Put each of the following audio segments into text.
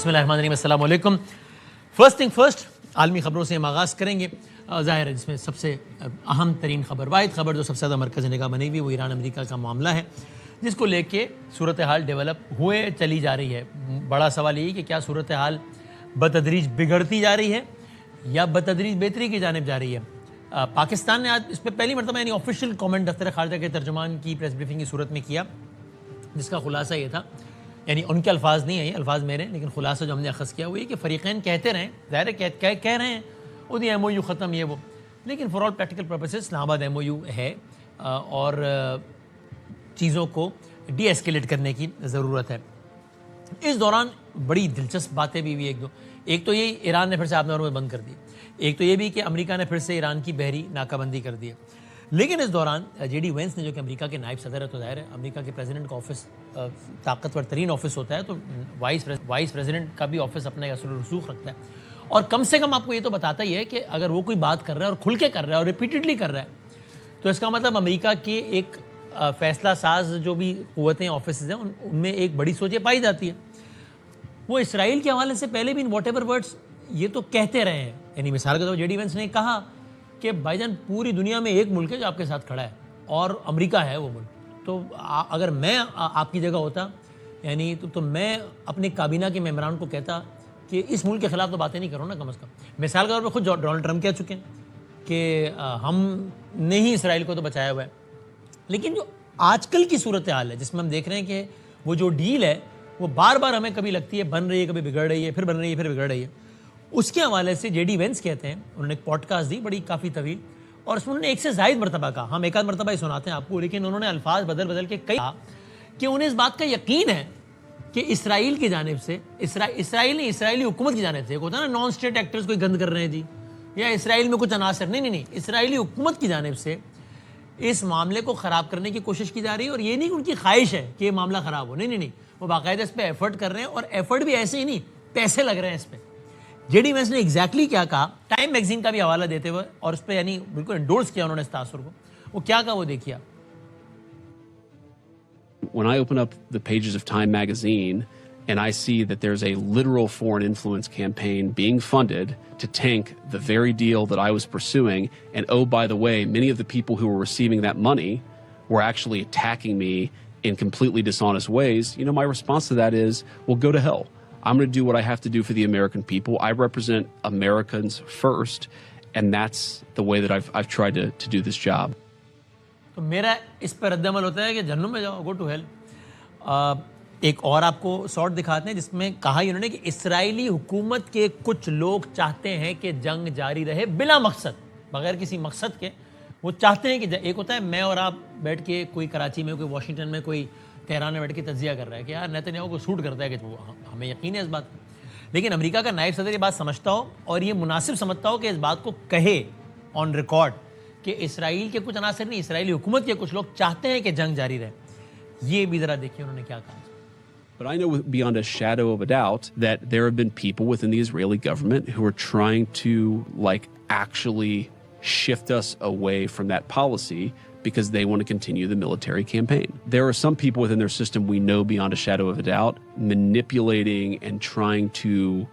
بسم اللہ الرحمن الرحیم. السلام علیکم. فرسٹ تھنگ فرسٹ, عالمی خبروں سے ہم آغاز کریں گے. ظاہر ہے جس میں سب سے اہم ترین خبر, واحد خبر جو سب سے زیادہ مرکز نگاہ بنی ہوئی, وہ ایران امریکہ کا معاملہ ہے, جس کو لے کے صورتحال ڈیولپ ہوئے چلی جا رہی ہے. بڑا سوال یہی کہ کیا صورتحال بتدریج بگڑتی جا رہی ہے یا بتدریج بہتری کی جانب جا رہی ہے. پاکستان نے آج اس پہ پہلی مرتبہ یعنی آفیشیل کامنٹ دفتر خارجہ کے ترجمان کی پریس بریفنگ کی صورت میں کیا, جس کا خلاصہ یہ تھا, یعنی ان کے الفاظ نہیں ہیں, یہ الفاز میرے, لیکن خلاصہ جو ہم نے اخذ کیا وہ یہ کہ فریقین کہتے رہیں, ظاہر ہے کہہ رہے ہیں وہ دی ایم او یو ختم یہ وہ, لیکن فار آل پریکٹیکل پرپسز اسلام آباد ایم او یو ہے اور چیزوں کو ڈی ایسکیلیٹ کرنے کی ضرورت ہے. اس دوران بڑی دلچسپ باتیں بھی ہوئی ایک تو یہ ایران نے پھر سے آبناروں میں بند کر دی, ایک تو یہ بھی کہ امریکہ نے پھر سے ایران کی بحری ناکہ بندی کر دی ہے. لیکن اس دوران جے ڈی وینس نے, جو کہ امریکہ کے نائب صدر ہے, تو ظاہر ہے امریکہ کے پریزیڈنٹ کا آفس طاقتور ترین آفس ہوتا ہے, تو وائس پریزیڈنٹ کا بھی آفس اپنا اثر و رسوخ رکھتا ہے, اور کم سے کم آپ کو یہ تو بتاتا ہی ہے کہ اگر وہ کوئی بات کر رہا ہے اور کھل کے کر رہا ہے اور ریپیٹڈلی کر رہا ہے, تو اس کا مطلب امریکہ کے ایک فیصلہ ساز جو بھی قوتیں آفسز ہیں ان میں ایک بڑی سوچیں پائی جاتی ہے. وہ اسرائیل کے حوالے سے پہلے بھی واٹ ایور ورڈس یہ تو کہتے رہے ہیں, یعنی مثال کے طور پر جے ڈی وینس نے کہا کہ بھائی جان پوری دنیا میں ایک ملک ہے جو آپ کے ساتھ کھڑا ہے اور امریکہ ہے وہ ملک, تو اگر میں آپ کی جگہ ہوتا یعنی تو میں اپنے کابینہ کے ممبران کو کہتا کہ اس ملک کے خلاف تو باتیں نہیں کرو نا کم از کم. مثال کے طور پر خود ڈونلڈ ٹرمپ کہہ چکے ہیں کہ ہم نے ہی اسرائیل کو تو بچایا ہوا ہے. لیکن جو آج کل کی صورتحال ہے جس میں ہم دیکھ رہے ہیں کہ وہ جو ڈیل ہے وہ بار بار ہمیں کبھی لگتی ہے بن رہی ہے, کبھی بگڑ رہی ہے, پھر بن رہی ہے, پھر بگڑ رہی ہے. اس کے حوالے سے جے ڈی وینس کہتے ہیں, انہوں نے ایک پوڈ کاسٹ دی بڑی کافی طویل, اور اس میں انہوں نے ایک سے زائد مرتبہ کہا, ہم ایک آدھ مرتبہ ہی سناتے ہیں آپ کو, لیکن انہوں نے الفاظ بدل کے کہا کہ انہیں اس بات کا یقین ہے کہ اسرائیل کی جانب سے, اسرائیلی حکومت کی جانب سے, ایک ہوتا ہے نا نان اسٹیٹ ایکٹرز کوئی گند کر رہے ہیں جی, یا اسرائیل میں کچھ عناصر, نہیں, اسرائیلی حکومت کی جانب سے اس معاملے کو خراب کرنے کی کوشش کی جا رہی ہے. اور یہ نہیں کہ ان کی خواہش ہے کہ یہ معاملہ خراب ہو, نہیں, وہ باقاعدہ اس پہ ایفرٹ کر رہے ہیں, اور ایفرٹ بھی ایسے ہی نہیں, پیسے لگ رہے ہیں اس پہ. جے ڈی وینس نے ایگزیکٹلی کیا کہا, ٹائم میگزین کا بھی حوالہ دیتے ہوئے, اور اس پہ یعنی بالکل انڈورس کیا انہوں نے اس تاثر کو. وہ کیا کہا وہ دیکھیے. When I open up the pages of Time magazine and I see that there's a literal foreign influence campaign being funded to tank the very deal that I was pursuing, and oh, by the way, many of the people who were receiving that money were actually attacking me in completely dishonest ways, you know, my response to that is, well, go to hell. I'm going to do what I have to do for the American people. I represent Americans first, and that's the way that I've tried to do this job. تو میرا اس پر رد عمل ہوتا ہے کہ جہنم میں جاؤ, گو ٹو ہیل. ایک اور آپ کو شارٹ دکھاتے ہیں جس میں کہا انہوں نے کہ اسرائیلی حکومت کے کچھ لوگ چاہتے ہیں کہ جنگ جاری رہے بلا مقصد, بغیر کسی مقصد کے. وہ چاہتے ہیں کہ ایک ہوتا ہے میں اور آپ بیٹھ کے کوئی کراچی میں, کوئی واشنگٹن میں, کوئی تہران میں بیٹھ کے تجزیہ کر رہا ہے کہ یار نیتنیاہو کو سوٹ کرتا ہے کہ وہ, ہمیں یقین ہے اس بات. لیکن امریکہ کا نائب صدر یہ بات سمجھتا ہو اور یہ مناسب سمجھتا ہو کہ اس بات کو کہے آن ریکارڈ کہ اسرائیل کے کچھ عناصر نہیں, اسرائیلی حکومت کے کچھ لوگ چاہتے ہیں کہ جنگ جاری رہے. یہ بھی ذرا دیکھیے انہوں نے کیا کہا. But I know beyond a shadow of a doubt that there have been people within the Israeli government who are trying to actually shift us away from that policy because they want to continue the military campaign. There are some people within their system we know beyond a shadow of a doubt manipulating and trying to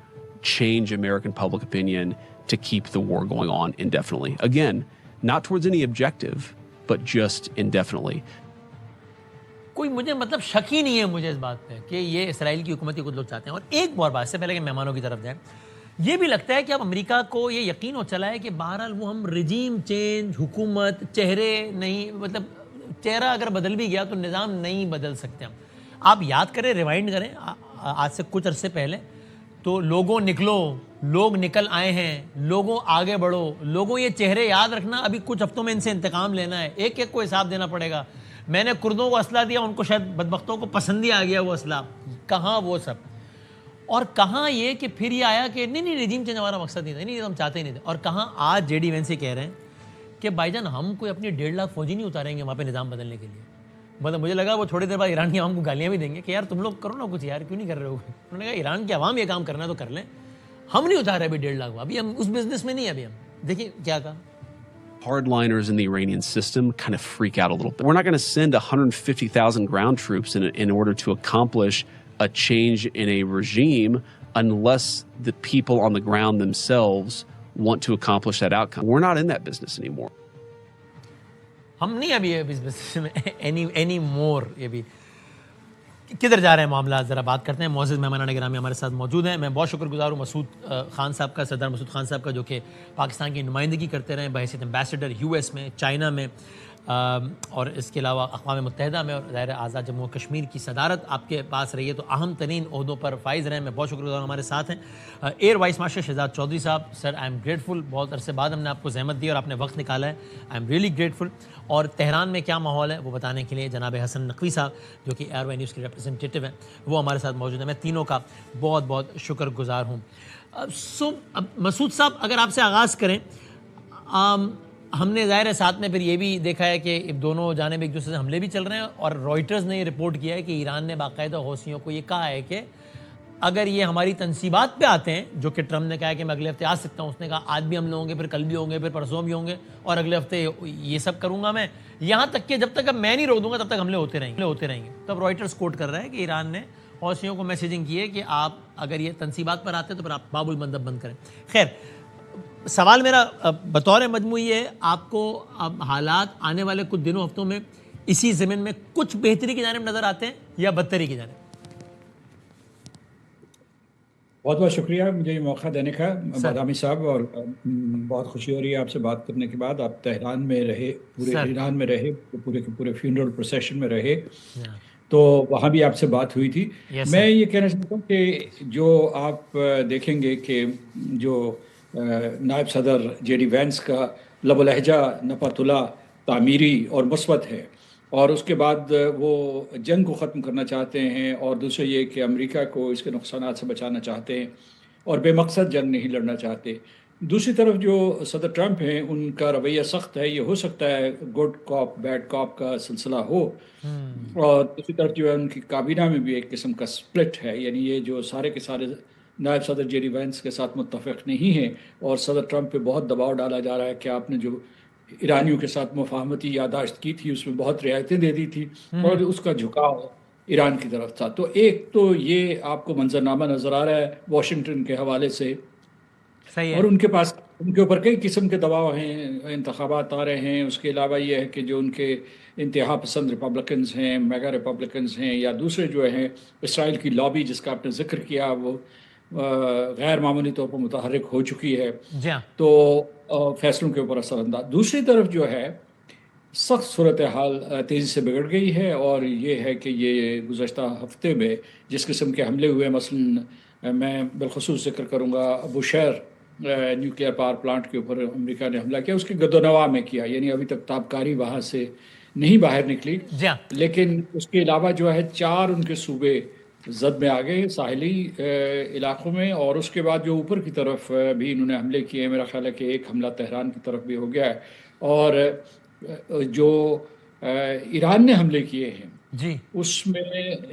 change American public opinion to keep the war going on indefinitely. Again, not towards any objective, but just indefinitely. کوئی مجھے مطلب شک ہی نہیں ہے مجھے اس بات پہ کہ یہ اسرائیل کی حکومت کے کچھ لوگ چاہتے ہیں. اور ایک اور بات سے پہلے کہ مہمانوں کی طرف جائیں, یہ بھی لگتا ہے کہ اب امریکہ کو یہ یقین ہو چلا ہے کہ بہرحال وہ ہم رجیم چینج, حکومت, چہرے نہیں, مطلب چہرہ اگر بدل بھی گیا تو نظام نہیں بدل سکتے ہم. آپ یاد کریں, ریوائنڈ کریں آج سے کچھ عرصے پہلے, تو لوگوں نکلو, لوگ نکل آئے ہیں, لوگوں آگے بڑھو, لوگوں یہ چہرے یاد رکھنا, ابھی کچھ ہفتوں میں ان سے انتقام لینا ہے, ایک ایک کو حساب دینا پڑے گا. میں نے کردوں کو اسلحہ دیا, ان کو شاید بدبختوں کو پسند ہی آ گیا وہ اسلحہ, کہاں وہ سب, اور کہاں یہ کہ پھر یہ آیا کہ نہیں رجیم چینج ہمارا مقصد نہیں تھا, نہیں ہم چاہتے ہی نہیں تھے. اور کہاں آج جے ڈی وینس سے کہہ رہے ہیں کہ بھائی جان ہم کوئی اپنی 1.5 لاکھ فوجی نہیں اتاریں گے وہاں پہ نظام بدلنے کے لیے. مطلب مجھے لگا وہ تھوڑی دیر بعد ایران کی عوام کو گالیاں بھی دیں گے کہ یار تم لوگ کرو نا کچھ, یار کیوں نہیں کر رہے ہو. انہوں نے کہا ایران کی عوام یہ کام کرنا ہے تو کر لیں, ہم نہیں اتارے ابھی 1.5 لاکھ, ابھی ہم اس بزنس میں نہیں. ابھی ہم دیکھیے کیا کہا. Hardliners in the Iranian system kind of freak out a little bit. We're not going to send 150,000 ground troops in order to accomplish a change in a regime unless the people on the ground themselves want to accomplish that outcome. We're not in that business anymore. ہم نہیں ابھی اس business میں any more. یہ بھی کدھر جا رہے ہیں معاملات, ذرا بات کرتے ہیں. معزز مہمانان گرامی ہمارے ساتھ موجود ہیں. میں بہت شکر گزار ہوں مسعود خان صاحب کا, سردار مسعود خان صاحب کا, جو کہ پاکستان کی نمائندگی کرتے رہے بحیثیت ایمبیسڈر یو ایس میں, چائنا میں, اور اس کے علاوہ اقوام متحدہ میں, اور ظاہر آزاد جموں و کشمیر کی صدارت آپ کے پاس رہی ہے, تو اہم ترین عہدوں پر فائز رہے ہیں. میں بہت شکر گزار ہوں. ہمارے ساتھ ہیں air vice marshal Shahzad Chaudhry Sahib. Sir I am grateful, بہت عرصے بعد ہم نے آپ کو زحمت دی اور آپ نے وقت نکالا ہے. I am really grateful. اور تہران میں کیا ماحول ہے وہ بتانے کے لیے جناب حسن نقوی صاحب, جو کہ ایئر وائی نیوز کے ریپرزنٹیٹیو ہیں, وہ ہمارے ساتھ موجود ہیں. میں تینوں کا بہت بہت شکر گزار ہوں. مسعود صاحب, اگر آپ سے آغاز کریں, ہم نے ظاہر ہے ساتھ میں پھر یہ بھی دیکھا ہے کہ دونوں جانب ایک دوسرے سے حملے بھی چل رہے ہیں, اور رائٹرز نے یہ رپورٹ کیا ہے کہ ایران نے باقاعدہ حوثیوں کو یہ کہا ہے کہ اگر یہ ہماری تنصیبات پہ آتے ہیں, جو کہ ٹرمپ نے کہا ہے کہ میں اگلے ہفتے آ سکتا ہوں, اس نے کہا آج بھی حملے ہوں گے, پھر کل بھی ہوں گے, پھر پرسوں بھی ہوں گے, اور اگلے ہفتے یہ سب کروں گا میں, یہاں تک کہ جب تک اب میں نہیں روک دوں گا تب تک حملے ہوتے رہیں گے. تب رائٹرز کوٹ کر رہا ہے کہ ایران نے حوثیوں کو میسیجنگ کی ہے کہ آپ اگر یہ تنصیبات پر آتے ہیں تو پھر آپ باب المندب بند کریں. خیر, سوال میرا بطور مجموعی ہے, آپ کو اب حالات آنے والے کچھ دنوں ہفتوں میں اسی زمین میں کچھ بہتری کی جانب نظر آتے ہیں یا بدتری کی جانب؟ بہت بہت شکریہ مجھے یہ موقع دینے کا بادامی صاحب, اور بہت خوشی ہو رہی ہے آپ سے بات کرنے کے بعد. آپ تہران میں رہے, پورے ایران میں رہے, پورے کے پورے فیونرل پروسیشن میں رہے, تو وہاں بھی آپ سے بات ہوئی تھی. میں یہ کہنا چاہتا ہوں کہ جو آپ دیکھیں گے کہ جو نائب صدر جے ڈی وینس کا لب و لہجہ نپاتلا تعمیری اور مثبت ہے, اور اس کے بعد وہ جنگ کو ختم کرنا چاہتے ہیں, اور دوسرے یہ کہ امریکہ کو اس کے نقصانات سے بچانا چاہتے ہیں, اور بے مقصد جنگ نہیں لڑنا چاہتے. دوسری طرف جو صدر ٹرمپ ہیں ان کا رویہ سخت ہے. یہ ہو سکتا ہے گڈ کاپ بیڈ کاپ کا سلسلہ ہو, اور دوسری طرف جو ہے ان کی کابینہ میں بھی ایک قسم کا سپلٹ ہے, یعنی یہ جو سارے کے سارے نائب صدر جے ڈی وینس کے ساتھ متفق نہیں ہیں, اور صدر ٹرمپ پہ بہت دباؤ ڈالا جا رہا ہے کہ آپ نے جو ایرانیوں کے ساتھ مفاہمتی یادداشت کی تھی اس میں بہت رعایتیں دے دی تھی, اور اس کا جھکاؤ ایران کی طرف تھا. تو ایک تو یہ آپ کو منظرنامہ نظر آ رہا ہے واشنگٹن کے حوالے سے, اور ان کے پاس ان کے اوپر کئی قسم کے دباؤ ہیں, انتخابات آ رہے ہیں. اس کے علاوہ یہ ہے کہ جو ان کے انتہا پسند ریپبلکنز ہیں, میگا ریپبلکنز ہیں, یا دوسرے جو ہیں اسرائیل کی لابی جس کا آپ نے ذکر کیا, وہ غیر معمولی طور پر متحرک ہو چکی ہے, تو فیصلوں کے اوپر اثر انداز. دوسری طرف جو ہے سخت صورتحال تیزی سے بگڑ گئی ہے, اور یہ ہے کہ یہ گزشتہ ہفتے میں جس قسم کے حملے ہوئے, مثلا میں بالخصوص ذکر کروں گا ابو شہر نیوکلیئر پاور پلانٹ کے اوپر امریکہ نے حملہ کیا, اس کی گد و نواح میں کیا, یعنی ابھی تک تابکاری وہاں سے نہیں باہر نکلی, لیکن اس کے علاوہ جو ہے 4 ان کے صوبے زد میں آ گئے ساحلی علاقوں میں, اور اس کے بعد جو اوپر کی طرف بھی انہوں نے حملے کیے. میرا خیال ہے کہ ایک حملہ تہران کی طرف بھی ہو گیا ہے, اور جو ایران نے حملے کیے ہیں اس میں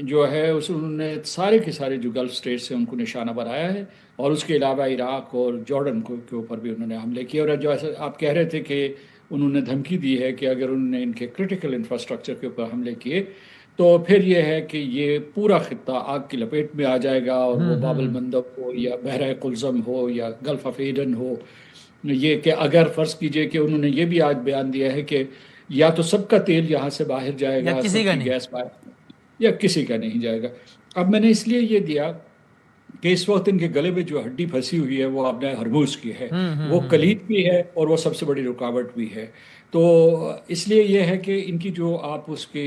جو ہے انہوں نے سارے کے سارے جو گلف اسٹیٹ سے ان کو نشانہ بنایا ہے, اور اس کے علاوہ عراق اور جارڈن کے اوپر بھی انہوں نے حملے کیے. اور جو ایسا آپ کہہ رہے تھے کہ انہوں نے دھمکی دی ہے کہ اگر انہوں نے ان کے کرٹیکل انفراسٹرکچر کے اوپر حملے کیے تو پھر یہ ہے کہ یہ پورا خطہ آگ کی لپیٹ میں آ جائے گا, اور وہ باب المندب ہو یا بحرہ قلزم ہو یا گلف آف ایڈن ہو. یہ کہ اگر فرض کیجئے کہ انہوں نے یہ بھی آج بیان دیا ہے کہ یا تو سب کا تیل یہاں سے باہر جائے گا, کسی کا نہیں, گیس باہر, یا کسی کا نہیں جائے گا. اب میں نے اس لیے یہ دیا کہ اس وقت ان کے گلے میں جو ہڈی پھنسی ہوئی ہے وہ اپنے ہرموز کی ہے, وہ کلید بھی ہے اور وہ سب سے بڑی رکاوٹ بھی ہے. تو اس لیے یہ ہے کہ ان کی جو آپ اس کے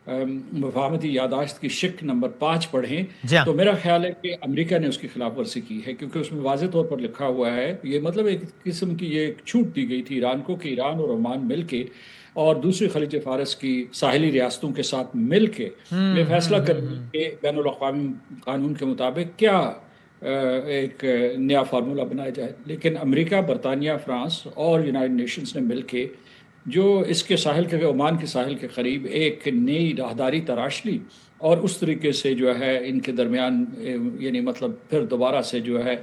مفاہمتی یادداشت کی شق نمبر 5 پڑھیں تو میرا خیال ہے کہ امریکہ نے اس کی خلاف ورزی کی ہے, کیونکہ اس میں واضح طور پر لکھا ہوا ہے, یہ مطلب ایک قسم کی یہ چھوٹ دی گئی تھی ایران کو کہ ایران اور عمان مل کے اور دوسری خلیج فارس کی ساحلی ریاستوں کے ساتھ مل کے یہ فیصلہ کریں کہ بین الاقوامی قانون کے مطابق کیا ایک نیا فارمولہ بنایا جائے. لیکن امریکہ, برطانیہ, فرانس اور یونائٹڈ نیشنز نے مل کے جو اس کے ساحل کے عمان کے ساحل کے قریب ایک نئی راہداری تراش لی, اور اس طریقے سے جو ہے ان کے درمیان یعنی مطلب پھر دوبارہ سے جو ہے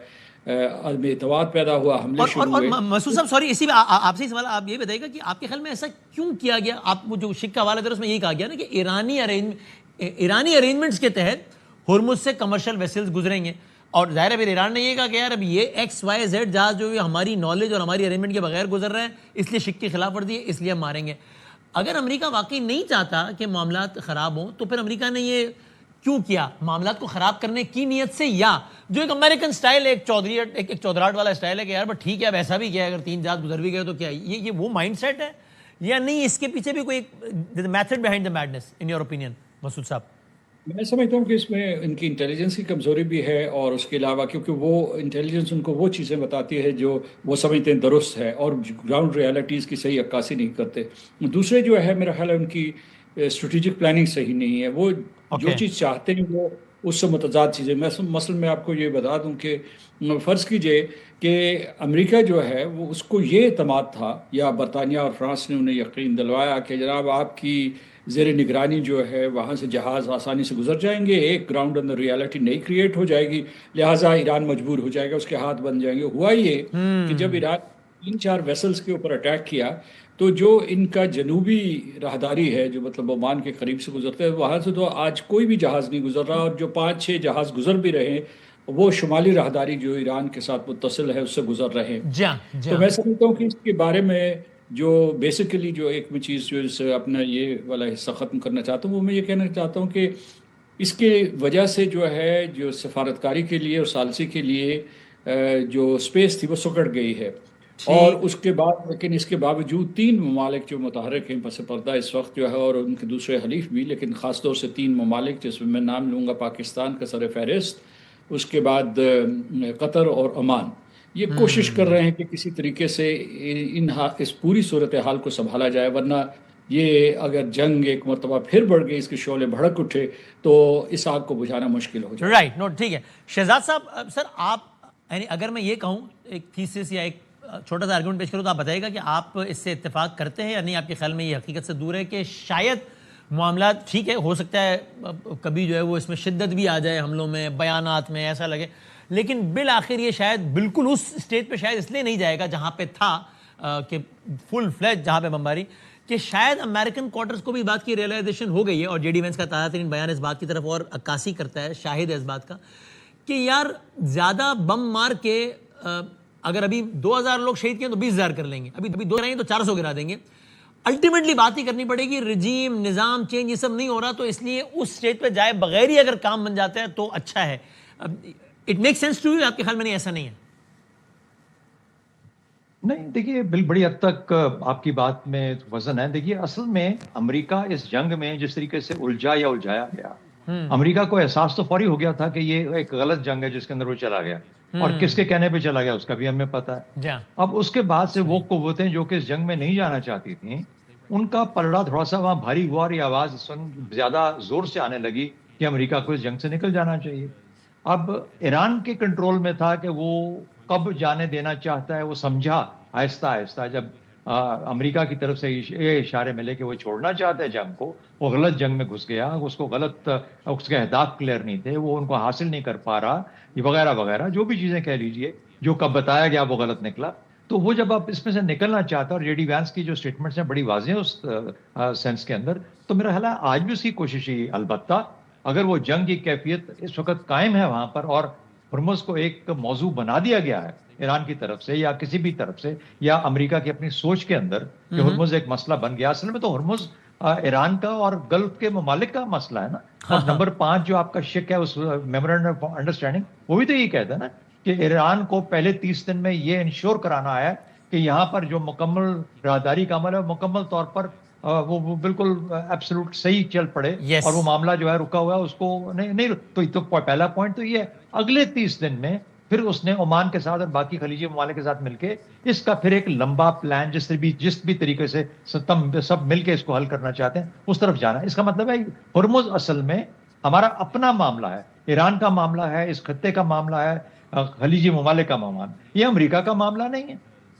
عدم اعتماد پیدا ہوا, حملے شروع ہوئے. اور مسعود صاحب سوری, اسی آپ سے سوال, آپ یہ بتائیے گا کہ آپ کے خیال میں ایسا کیوں کیا گیا؟ آپ جو شک کا حوالہ دے رہے اس میں یہی کہا گیا نا کہ ایرانی ارینجمنٹس کے تحت ہرمز سے کمرشل ویسلز گزریں گے. اور ظاہر ہے پھر ایران نے یہ کہا کہ یار اب یہ ایکس وائی زیڈ جہاز جو ہماری نالج اور ہماری ارینجمنٹ کے بغیر گزر رہے ہیں اس لیے شک کی خلاف ورزی ہے، اس لیے ہم ماریں گے. اگر امریکہ واقعی نہیں چاہتا کہ معاملات خراب ہوں تو پھر امریکہ نے یہ کیوں کیا؟ معاملات کو خراب کرنے کی نیت سے، یا جو ایک امریکن سٹائل ایک چودھری ایک چودراہٹ والا سٹائل ہے کہ یار بس ٹھیک ہے اب ایسا بھی کیا، اگر 3 جہاز گزر بھی گئے تو کیا یہ وہ مائنڈ سیٹ ہے یا نہیں؟ اس کے پیچھے بھی کوئی method behind the madness in your opinion Masood صاحب؟ میں سمجھتا ہوں کہ اس میں ان کی انٹیلیجنس کی کمزوری بھی ہے، اور اس کے علاوہ کیونکہ وہ انٹیلیجنس ان کو وہ چیزیں بتاتی ہے جو وہ سمجھتے ہیں درست ہے، اور گراؤنڈ ریالٹیز کی صحیح عکاسی نہیں کرتے. دوسرے جو ہے میرا خیال ہے ان کی اسٹریٹجک پلاننگ صحیح نہیں ہے. وہ جو چیز چاہتے ہیں وہ اس سے متضاد چیزیں. مثلا میں آپ کو یہ بتا دوں کہ فرض کیجئے کہ امریکہ جو ہے وہ اس کو یہ اعتماد تھا، یا برطانیہ اور فرانس نے انہیں یقین دلوایا کہ جناب آپ کی زیر نگرانی جو ہے وہاں سے جہاز آسانی سے گزر جائیں گے، ایک گراؤنڈ اندر ریالٹی نئی کریٹ ہو جائے گی، لہٰذا ایران مجبور ہو جائے گا، اس کے ہاتھ بن جائیں گے. ہوا یہ کہ جب ایران 3-4 ویسلز کے اوپر اٹیک کیا تو جو ان کا جنوبی راہداری ہے جو مطلب عمان کے قریب سے گزرتا ہے، وہاں سے تو آج کوئی بھی جہاز نہیں گزر رہا، اور جو 5-6 جہاز گزر بھی رہے ہیں وہ شمالی راہداری جو ایران کے ساتھ متصل ہے اس سے گزر رہے ہیں. تو میں سمجھتا ہوں کہ اس کے بارے میں جو بیسیکلی جو ایک میں چیز جو اس اپنا یہ والا حصہ ختم کرنا چاہتا ہوں وہ میں یہ کہنا چاہتا ہوں کہ اس کے وجہ سے جو ہے جو سفارتکاری کے لیے اور ثالثی کے لیے جو سپیس تھی وہ سکڑ گئی ہے. اور اس کے بعد لیکن اس کے باوجود 3 ممالک جو متحرک ہیں پس پردہ اس وقت جو ہے، اور ان کے دوسرے حلیف بھی، لیکن خاص طور سے 3 ممالک جس میں نام لوں گا پاکستان کا سر فہرست، اس کے بعد قطر اور عمان، یہ کوشش کر رہے ہیں کہ کسی طریقے سے اس پوری صورتحال کو سنبھالا جائے، ورنہ یہ اگر جنگ ایک مرتبہ پھر بڑھ گئی، اس کے شعلے بھڑک اٹھے تو اس آگ کو بجھانا مشکل ہو جائے. رائٹ، نوٹ، ٹھیک ہے. شہزاد صاحب، سر آپ یعنی اگر میں یہ کہوں ایک تھیسس یا ایک چھوٹا سا آرگومنٹ پیش کروں تو آپ بتائیے گا کہ آپ اس سے اتفاق کرتے ہیں یا نہیں؟ آپ کے خیال میں یہ حقیقت سے دور ہے کہ شاید معاملات ٹھیک ہے، ہو سکتا ہے کبھی جو ہے وہ اس میں شدت بھی آ جائے، حملوں میں، بیانات میں ایسا لگے، لیکن بالآخر یہ شاید بالکل اس سٹیج پہ شاید اس لیے نہیں جائے گا جہاں پہ تھا کہ فل فلیج جہاں پہ بمباری، کہ شاید امریکن کوارٹرز کو بھی اس بات کی ریئلائزیشن ہو گئی ہے، اور جے ڈی وینس کا تازہ ترین بیان اس بات کی طرف اور عکاسی کرتا ہے، شاہد ہے اس بات کا، کہ یار زیادہ بم مار کے اگر ابھی 2000 لوگ شہید کیے تو 20000 کر لیں گے، ابھی 2 کریں گے تو 400 گرا دیں گے. الٹیمیٹلی بات ہی کرنی پڑے گی، رجیم، نظام چینج یہ سب نہیں ہو رہا، تو اس لیے اس سٹیج پہ جائے بغیر ہی اگر کام بن جاتا ہے تو اچھا ہے. It make sense to you? آپ کے خیال میں نہیں ایسا نہیں ہے؟ نہیں، دیکھیے بڑی حد تک آپ کی بات میں وزن ہے. دیکھیے اصل میں امریکہ اس جنگ میں جس طریقے سے الجھایا گیا، امریکہ کو احساس تو فوری ہو گیا تھا کہ یہ ایک غلط جنگ ہے جس کے اندر وہ چلا گیا، اور کس کے کہنے پہ چلا گیا اس کا بھی ہمیں پتا ہے. اب اس کے بعد سے وہ قوتیں جو کہ اس جنگ میں نہیں جانا چاہتی تھیں، ان کا پلڑا تھوڑا سا وہاں بھاری ہوا، اور یہ آواز زیادہ زور سے آنے لگی کہ امریکہ کو اس جنگ سے نکل جانا چاہیے. اب ایران کے کنٹرول میں تھا کہ وہ کب جانے دینا چاہتا ہے. وہ سمجھا آہستہ آہستہ جب امریکہ کی طرف سے یہ اشارے ملے کہ وہ چھوڑنا چاہتے ہیں جنگ کو، وہ غلط جنگ میں گھس گیا، اس کو غلط، اس کے اہداف کلیئر نہیں تھے، وہ ان کو حاصل نہیں کر پا رہا، یہ وغیرہ وغیرہ جو بھی چیزیں کہہ لیجئے، جو کب بتایا گیا وہ غلط نکلا. تو وہ جب آپ اس میں سے نکلنا چاہتا ہے، اور جے ڈی وینس کی جو سٹیٹمنٹس ہیں بڑی واضح ہیں اس سینس کے اندر، تو میرا خیال ہے آج بھی اس کی کوشش ہی، البتہ اگر وہ جنگ کی کیفیت اس وقت قائم ہے وہاں پر، اور ہرمز کو ایک موضوع بنا دیا گیا ہے ایران کی طرف سے یا کسی بھی طرف سے، یا امریکہ کی اپنی سوچ کے اندر کہ ہرمز ایک مسئلہ بن گیا. اصل میں تو ہرمز ایران کا اور گلف کے ممالک کا مسئلہ ہے نا. اور نمبر 5 جو آپ کا شک ہے اس میمورنڈم آف انڈرسٹینڈنگ، وہ بھی تو یہی کہتا ہے نا کہ ایران کو پہلے 30 دن میں یہ انشور کرانا ہے کہ یہاں پر جو مکمل راہداری کا عمل ہے مکمل طور پر وہ بالکل ایبسولوٹ صحیح چل پڑے، اور وہ معاملہ جو ہے رکا ہوا ہے اس کو نہیں. تو پہلا پوائنٹ تو یہ ہے. اگلے 30 دن میں پھر اس نے عمان کے ساتھ اور باقی خلیجی ممالک کے ساتھ مل کے اس کا پھر ایک لمبا پلان جس بھی طریقے سے سب مل کے اس کو حل کرنا چاہتے ہیں اس طرف جانا. اس کا مطلب ہے ہرمز اصل میں ہمارا اپنا معاملہ ہے، ایران کا معاملہ ہے، اس خطے کا معاملہ ہے، خلیجی ممالک کا معاملہ، یہ امریکہ کا معاملہ نہیں ہے.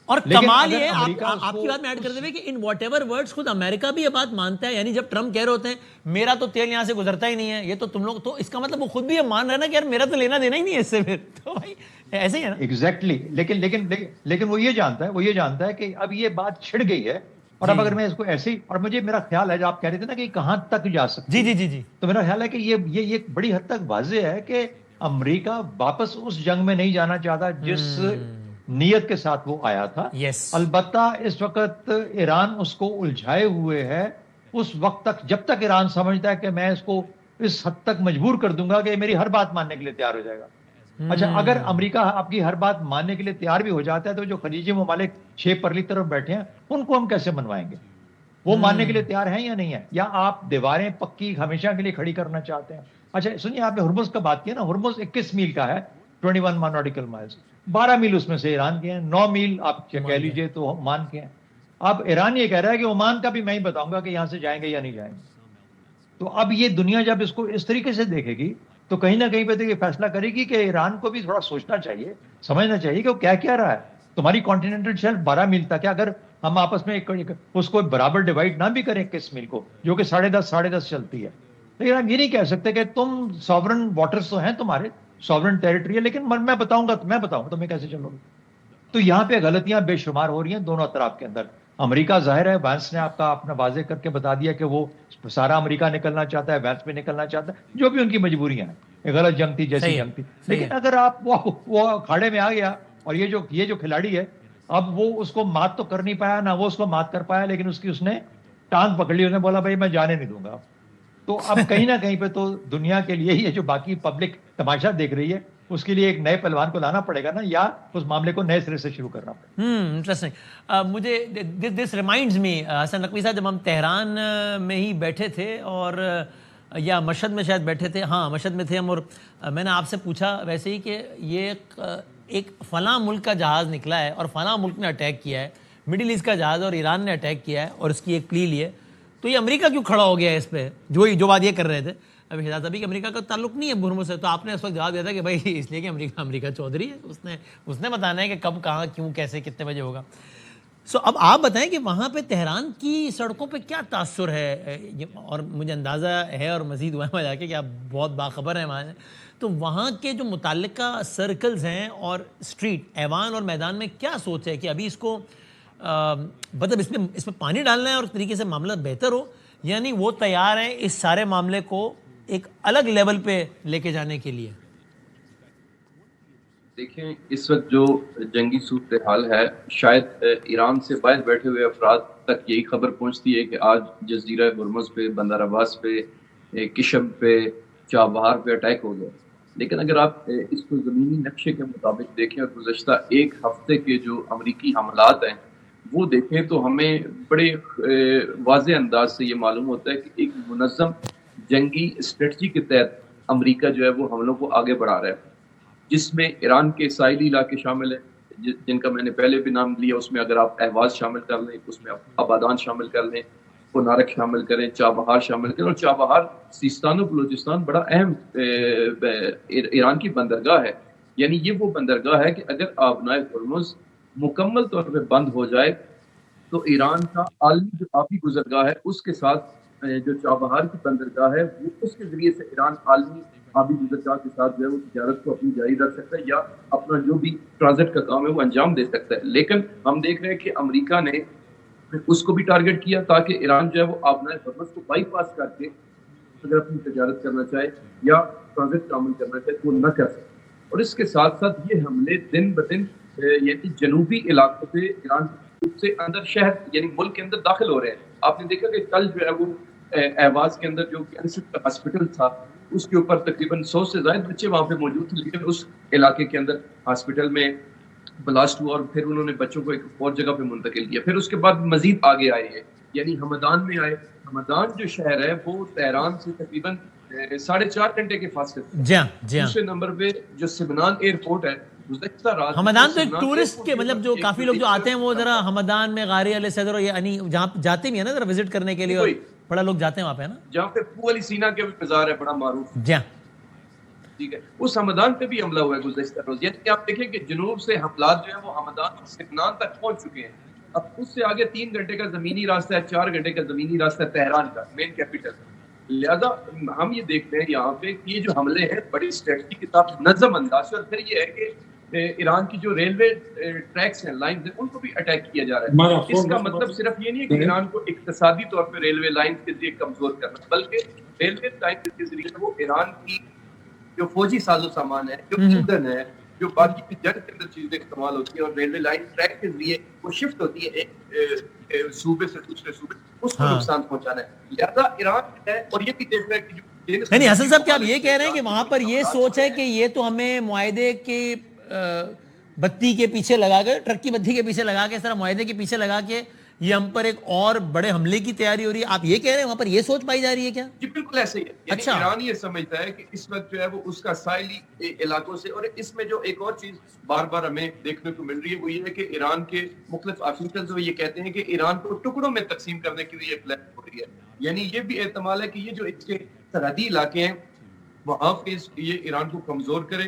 اور کمال یہ آپ کی بات میں ایڈ کر دیں کہ ان واٹ ایور ورڈز خود امریکہ بھی یہ بات مانتا ہے. یعنی جب ٹرمپ کہہ رہے ہوتے ہیں میرا تو تیل یہاں سے گزرتا ہی نہیں ہے، یہ تو تم لوگ، تو اس کا مطلب وہ خود بھی یہ مان رہے نا کہ یار میرا تو لینا دینا ہی نہیں ہے اس سے. پھر تو بھائی ایسے ہی ہے نا. ایگزیکٹلی. لیکن وہ یہ جانتا ہے کہ اب یہ بات چھڑ گئی ہے، اور اب اگر میں اس کو ایسے ہی، اور مجھے میرا خیال ہے جو آپ کہہ رہے تھے نا کہ کہاں تک جا سکتے، جی، تو میرا خیال ہے کہ یہ بڑی حد تک واضح ہے کہ امریکہ واپس اس جنگ میں نہیں جانا چاہتا جس نیت کے ساتھ وہ آیا تھا. البتہ اس وقت ایران اس کو الجھائے ہوئے ہے. اس وقت تک جب تک ایران سمجھتا ہے کہ میں اس کو اس حد تک مجبور کر دوں گا کہ میری ہر بات ماننے کے لیے تیار ہو جائے گا. اچھا اگر امریکہ آپ کی ہر بات ماننے کے لیے تیار بھی ہو جاتا ہے تو جو خلیجی ممالک 6 پرلی طرف بیٹھے ہیں ان کو ہم کیسے منوائیں گے؟ وہ ماننے کے لیے تیار ہیں یا نہیں ہے؟ یا آپ دیواریں پکی ہمیشہ کے لیے کھڑی کرنا چاہتے ہیں؟ اچھا سنیے, آپ نے ہرمز کا بات کیا نا, ہرمز 21 میل کا ہے, 21 ناٹیکل مائلز, 12 میل اس میں سے ایران کے ہیں, 9 میل آپ کہہ لیجئے تو عمان کے ہیں. اب ایران یہ کہہ رہا ہے کہ عمان کا بھی میں ہی بتاؤں گا کہ یہاں سے جائیں گے یا نہیں جائیں گے. تو اب یہ دنیا جب اس کو اس طریقے سے دیکھے گی تو کہیں نہ کہیں پہ تو یہ فیصلہ کرے گی کہ ایران کو بھی تھوڑا سوچنا چاہیے, سمجھنا چاہیے کہ وہ کیا رہا ہے. تمہاری کانٹیننٹل شیلف 12 میل تک ہے, اگر ہم آپس میں اس کو برابر ڈیوائڈ نہ بھی کریں 21 میل کو, جو کہ 10.5 چلتی ہے, لیکن ہم یہ نہیں کہہ سکتے کہ تم سوورن واٹرز تو ہیں تمہارے, سوورن ٹیریٹری ہے, لیکن میں بتاؤں گا تمہیں کیسے چلو گے. تو یہاں پہ غلطیاں بے شمار ہو رہی ہیں دونوں اطراف کے اندر. امریکہ ظاہر ہے, وینس نے آپ کا اپنا واضح کر کے بتا دیا کہ وہ سارا امریکہ نکلنا چاہتا ہے, وینس بھی نکلنا چاہتا ہے, جو بھی ان کی مجبوریاں ہیں. یہ غلط جنگ تھی جیسی جنگ تھی, لیکن اگر آپ وہ کھاڑے میں آ گیا, اور یہ جو کھلاڑی ہے اب وہ اس کو مات تو کر نہیں پایا, نہ وہ اس کو مات کر پایا, لیکن اس نے ٹانگ پکڑ لی, اس نے بولا بھائی میں جانے نہیں دوں گا. تو اب کہیں نہ کہیں پہ تو دنیا کے لیے یہ جو باقی پبلک تماشا دیکھ رہی ہے اس کے لیے ایک نئے پہلوان کو لانا پڑے گا نا, یا اس معاملے کو نئے سرے سے شروع کرنا پڑے گا. انٹرسٹنگ. مجھے دس ریمائنڈز می حسن نقوی صاحب, جب ہم تہران میں ہی بیٹھے تھے اور یا مشہد میں شاید بیٹھے تھے, ہاں مشہد میں تھے ہم, اور میں نے آپ سے پوچھا ویسے ہی کہ یہ ایک فلاں ملک کا جہاز نکلا ہے اور فلاں ملک نے اٹیک کیا ہے, مڈل ایسٹ کا جہاز اور ایران نے اٹیک کیا ہے اور اس کی ایک پلی لی ہے, تو یہ امریکہ کیوں کھڑا ہو گیا ہے اس پہ, جو بات یہ کر رہے تھے ابھی شہزاد ابھی کہ امریکہ کا تعلق نہیں ہے ہرمز سے. تو آپ نے اس وقت جواب دیا تھا کہ بھائی اس لیے کہ امریکہ چودھری ہے, اس نے بتانا ہے کہ کب کہاں کیوں کیسے کتنے بجے ہوگا. سو اب آپ بتائیں کہ وہاں پہ تہران کی سڑکوں پہ کیا تاثر ہے, اور مجھے اندازہ ہے اور مزید ہوا ہے جا کے کہ آپ بہت باخبر ہیں وہاں, تو وہاں کے جو متعلقہ سرکلز ہیں اور اسٹریٹ ایوان اور میدان میں کیا سوچ ہے کہ ابھی اس کو مطلب اس میں پانی ڈالنا ہے اور اس طریقے سے معاملہ بہتر ہو, یعنی وہ تیار ہیں اس سارے معاملے کو ایک الگ لیول پہ لے کے جانے کے لیے؟ دیکھیں اس وقت جو جنگی صورتحال ہے, شاید ایران سے باہر بیٹھے ہوئے افراد تک یہی خبر پہنچتی ہے کہ آج جزیرہ ہرمز پہ, بندر عباس پہ, کشم پہ, چابہار پہ اٹیک ہو گیا. لیکن اگر آپ اس کو زمینی نقشے کے مطابق دیکھیں اور گزشتہ ایک ہفتے کے جو امریکی حملات ہیں وہ دیکھیں تو ہمیں بڑے واضح انداز سے یہ معلوم ہوتا ہے کہ ایک منظم جنگی اسٹریٹجی کے تحت امریکہ جو ہے وہ حملوں کو آگے بڑھا رہا ہے, جس میں ایران کے ساحلی علاقے شامل ہیں جن کا میں نے پہلے بھی نام لیا. اس میں اگر آپ اہواز شامل کر لیں, اس میں آپ آبادان شامل کر لیں, کونارک شامل کریں, چابہار شامل کریں. اور چابہار سیستان و بلوچستان بڑا اہم ایران کی بندرگاہ ہے. یعنی یہ وہ بندرگاہ ہے کہ اگر آبنائے ہرمز مکمل طور پہ بند ہو جائے تو ایران کا عالمی جو آبی گزرگاہ ہے اس کے ساتھ جو چابہار کی بندرگاہ ہے وہ اس کے ذریعے سے ایران عالمی آبی گزرگاہ کے ساتھ جو ہے وہ تجارت کو اپنی جاری رکھ سکتا ہے, یا اپنا جو بھی ٹرانزٹ کا کام ہے وہ انجام دے سکتا ہے. لیکن ہم دیکھ رہے ہیں کہ امریکہ نے اس کو بھی ٹارگٹ کیا تاکہ ایران جو ہے وہ آبنائے ہرمز کو بائی پاس کر کے اگر اپنی تجارت کرنا چاہے یا ٹرانزٹ کا عمل کرنا چاہے تو وہ نہ کر سکے. اور اس کے ساتھ ساتھ یہ حملے دن بدن یعنی جنوبی علاقوں سے ایران سے اندر شہر یعنی ملک کے اندر داخل ہو رہے ہیں. آپ نے دیکھا کہ کل جو ہے وہ اہواز کے اندر جو کینسر ہاسپٹل تھا اس کے اوپر تقریباً 100 سے زائد بچے وہاں پہ موجود تھے, لیکن اس علاقے کے اندر ہاسپٹل میں بلاسٹ ہوا اور پھر انہوں نے بچوں کو ایک اور جگہ پہ منتقل کیا. پھر اس کے بعد مزید آگے آئے ہیں, یعنی ہمدان میں آئے. ہمدان جو شہر ہے وہ تہران سے تقریباً 4.5 گھنٹے کے فاصلے. دوسرے نمبر پہ جو سمنان ایئرپورٹ ہے, ہمدان تو ایک ٹورسٹ کے مطلب جو کافی لوگ جو آتے ہیں وہ ذرا ہمدان میں غاری علیہ صدر یعنی جہاں جاتے بھی ہیں نا ذرا وزٹ کرنے کے لیے, اور بڑا لوگ جاتے ہیں وہاں پہ نا, جہاں پہ پو علی سینا کے بھی مزار ہے بڑا معروف. ٹھیک ہے, اس ہمدان پہ بھی حملہ ہوا ہے گزشتہ روز. یعنی آپ دیکھیں کہ جنوب سے حملات جو ہیں وہ ہمدان سمنان تک پہنچ چکے ہیں. اب اس سے آگے 3 گھنٹے کا زمینی راستہ ہے, 4 گھنٹے کا زمینی راستہ ہے تہران کا, مین کیپٹل. لہذا ہم یہ دیکھتے ہیں یہاں پہ کہ یہ جو حملے ہیں بڑی اسٹریٹجی کے ساتھ نظم انداز سے, اور پھر یہ ہے کہ ایران کی جو ریلوے ٹریکس ہیں, لائنز ہیں, ان کو بھی اٹیک کیا جا رہا ہے. اس کا مطلب صرف یہ نہیں ہے کہ ایران کو اقتصادی طور پہ ریلوے لائنز کے ذریعے کمزور کرنا, بلکہ ریلوے لائنز کے ذریعے وہ ایران کی جو فوجی ساز و سامان ہے, جو ایندھن ہے, جو باقی جنگ کے اندر چیزیں استعمال ہوتی ہیں, اور ریلوے لائن ٹریک کے ذریعے وہ شفٹ ہوتی ہے ایک صوبے سے دوسرے صوبے, اس کو نقصان پہنچانا ہے. لہٰذا ایران ہے, اور یہ بھی دیکھ رہا ہے کہ نہیں حسن صاحب کیا آپ یہ کہہ رہے ہیں کہ وہاں پر یہ سوچ ہے کہ یہ تو ہمیں معاہدے کے بتی کے پیچھے لگا کے, ٹرک کی بتی کے پیچھے لگا کے, اس طرح معاہدے کے پیچھے لگا کے یہ ہم پر ایک اور بڑے حملے کی تیاری ہو رہی ہے, آپ یہ کہہ رہے ہیں وہاں پر یہ سوچ پائی جا رہی ہے کیا؟ جی بالکل ایسے ہی ہے. یعنی ایران یہ سمجھتا ہے کہ اس وقت جو ہے وہ اس کا ساحلی علاقوں سے, اور اس میں جو ایک اور چیز بار بار ہمیں دیکھنے کو مل رہی ہے وہ یہ ہے کہ ایران کے مختلف آفیسرز وہ یہ کہتے ہیں کہ ایران کو ٹکڑوں میں تقسیم کرنے کی یہ پلان ہو رہی ہے. یعنی یہ بھی احتمال ہے کہ یہ جو اس کے سرحدی علاقے ہیں وہاں پہ یہ ایران کو کمزور کرے.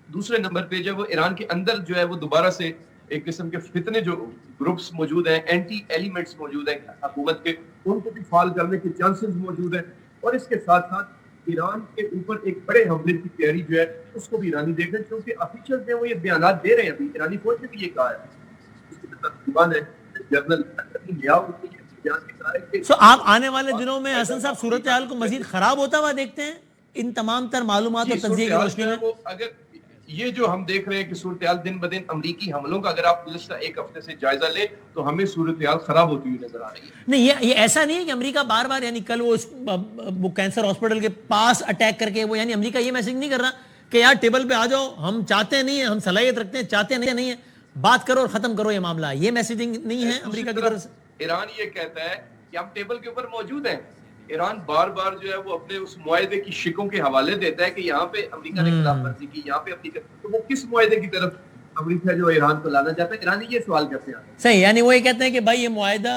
دوسرے نمبر پہ جو وہ ایران کے اندر جو ہے وہ دوبارہ سے ایک قسم کے فتنے جو گروپس موجود ہیں, اینٹی ایلیمنٹس موجود ہیں حکومت کے, ان کو بھی فعال کرنے کے چانسز موجود ہیں. اور اس کے ساتھ ساتھ ایران کے اوپر ایک بڑے حملے کی تیاری جو ہے اس کو بھی ایرانی دیکھ رہے ہیں, کیونکہ افیشل جو وہ یہ بیانات دے رہے ہیں. ابھی ایرانی فوج نے بھی یہ کہا ہے, اس کی ترجمان ہے جنرل آپ آنے والے دنوں میں حسن صاحب صورتحال کو مزید خراب ہوتا ہوا دیکھتے ہیں ان تمام تر معلومات اور تجزیے کی روشنی میں؟ اگر یہ جو ہم دیکھ رہے ہیں کہ صورتحال دن بدن امریکی حملوں کا اگر آپ گزشتہ ایک ہفتے سے جائزہ لیں تو ہمیں صورتحال خراب ہوتی ہوئی نظر آ رہی ہے. نہیں یہ ایسا نہیں ہے کہ امریکہ بار بار, یعنی کل وہ کینسر ہاسپٹل کے پاس اٹیک کر کے وہ, یعنی امریکہ یہ میسج نہیں کر رہا کہ یار ٹیبل پہ آ جاؤ, ہم چاہتے نہیں ہیں, ہم صلاحیت رکھتے ہیں, چاہتے نہیں ہیں, بات کرو اور ختم کرو یہ معاملہ, یہ میسیجنگ نہیں ہے امریکہ کی طرف سے. ایران یہ کہتا ہے کہ ہم ٹیبل کے اوپر موجود ہیں. ایران بار بار جو ہے وہ اپنے اس معاہدے کی شکوں کے حوالے دیتا ہے کہ یہاں پہ امریکہ نے خلاف ورزی کی, یہاں پہ امریکہ, تو وہ کس معاہدے کی طرف امریکہ جو ایران کو لانا چاہتا ہے؟ ایرانی یہ سوال کرتے ہیں. صحیح, یعنی وہ یہ کہتے ہیں کہ بھائی یہ معاہدہ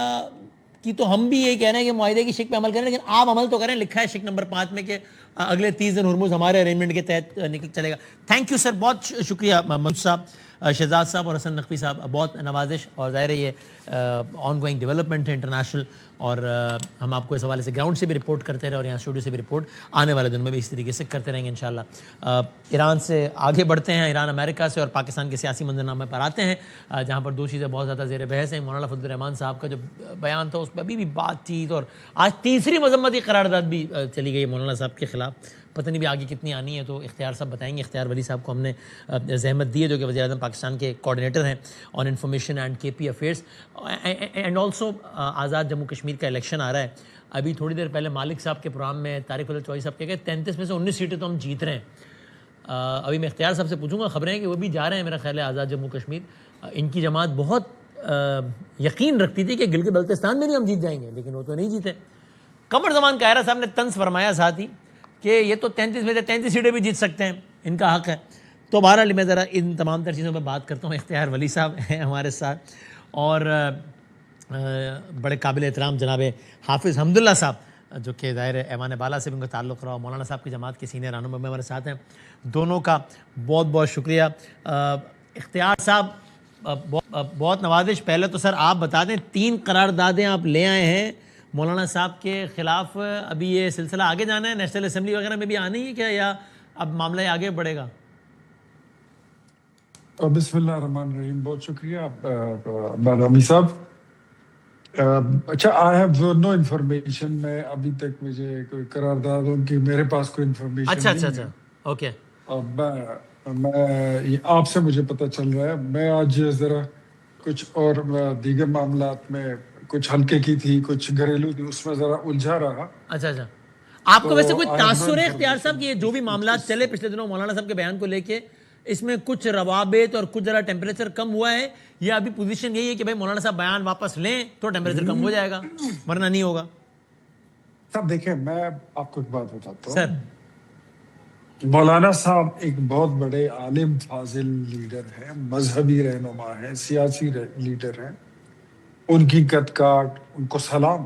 کی تو ہم بھی یہی کہہ رہے ہیں کہ معاہدے کی شک پہ عمل کریں, لیکن آپ عمل تو کریں. لکھا ہے شک نمبر 5 میں کہ اگلے 30 دن ہرمز ہمارے ارینجمنٹ کے تحت نکل چلے گا. تھینک یو سر, بہت شکریہ محمود صاحب, شہزاد صاحب اور حسن نقوی صاحب, بہت نوازش, اور ظاہر ہے یہ آن گوئنگ ڈیولپمنٹ ہے انٹرنیشنل, اور ہم آپ کو اس حوالے سے گراؤنڈ سے بھی رپورٹ کرتے رہے اور یہاں اسٹوڈیو سے بھی رپورٹ آنے والے دن میں بھی اس طریقے سے کرتے رہیں گے انشاءاللہ. ایران سے آگے بڑھتے ہیں, ایران امریکہ سے اور پاکستان کے سیاسی منظرنامے پر آتے ہیں, جہاں پر 2 چیزیں بہت زیادہ زیر بحث ہیں. مولانا فضل الرحمان صاحب کا جو بیان تھا اس پہ ابھی بھی بات چیت, اور آج تیسری مذمتی قرارداد بھی چلی گئی مولانا صاحب کے خلاف. پتہ نہیں بھی آگے کتنی آنی ہے, تو اختیار صاحب بتائیں گے. اختیار ولی صاحب کو ہم نے زحمت دی ہے, جو کہ وزیر اعظم پاکستان کے کوآرڈینیٹر ہیں آن انفارمیشن اینڈ کے پی افیئرس, اینڈ آلسو آزاد جموں کشمیر کا الیکشن آ رہا ہے. ابھی تھوڑی دیر پہلے مالک صاحب کے پروگرام میں طارق فضل چوہدری صاحب کہہ گئے 33 میں سے 19 سیٹیں تو ہم جیت رہے ہیں. ابھی میں اختیار صاحب سے پوچھوں گا, خبریں ہیں کہ وہ بھی جا رہے ہیں میرا خیال ہے آزاد جموں کشمیر. ان کی جماعت بہت یقین رکھتی تھی کہ گلگت بلتستان میں بھی ہم جیت جائیں گے, لیکن وہ تو نہیں جیتے. قمر زمان قاہرہ صاحب نے طنز فرمایا ساتھ ہی کہ یہ تو 33 میں سے 33 سیٹیں بھی جیت سکتے ہیں, ان کا حق ہے. تو بہرحال میں ذرا ان تمام تر چیزوں پہ بات کرتا ہوں. اختیار ولی صاحب ہیں ہمارے ساتھ, اور بڑے قابل احترام جناب حافظ حمداللہ صاحب, جو کہ ظاہر ایوان بالا سے بھی ان کا تعلق رہا, مولانا صاحب کی جماعت کے سینئر رہنما میں ہمارے ساتھ ہیں. دونوں کا بہت بہت شکریہ. اختیار صاحب بہت نوازش. پہلے تو سر آپ بتا دیں 3 قراردادیں آپ لے آئے ہیں مولانا صاحب کے خلاف, ابھی یہ سلسلہ آگے جانا ہے, نیشنل اسمبلی وغیرہ میں بھی آنی ہے کیا, یا اب معاملہ آگے بڑھے گا؟ بسم اللہ الرحمن الرحیم. بہت شکریہ بادامی صاحب. اچھا, آئی ہیو نو انفارمیشن. میں ابھی تک مجھے کوئی قراردادوں کی میرے پاس کوئی انفارمیشن اچھا اوکے. میں آپ سے مجھے پتہ چل رہا ہے. میں آج ذرا کچھ اور دیگر معاملات میں کچھ ہلکے کی تھی, کچھ گھریلو تھی, اس میں ذرا الجھا رہا. اچھا آپ کو ویسے کوئی تاثر ہے اختیار صاحب کہ یہ جو بھی معاملات چلے پچھلے دنوں مولانا صاحب کے بیان کو لے کے, اس میں کچھ روابط اور کچھ ذرا ٹیمپریچر کم ہوا ہے, یا ابھی پوزیشن یہی ہے کہ بھائی مولانا صاحب بیان واپس لیں تو ٹیمپریچر کم ہو جائے گا, ورنہ نہیں ہوگا؟ صاحب دیکھیں, میں آپ کو ایک بات بتاتا ہوں. سر مولانا صاحب ایک بہت بڑے عالم فاضل لیڈر ہیں, مذہبی رہنما ہیں, سیاسی لیڈر ہیں, ان کی قد کاٹ, ان کو سلام.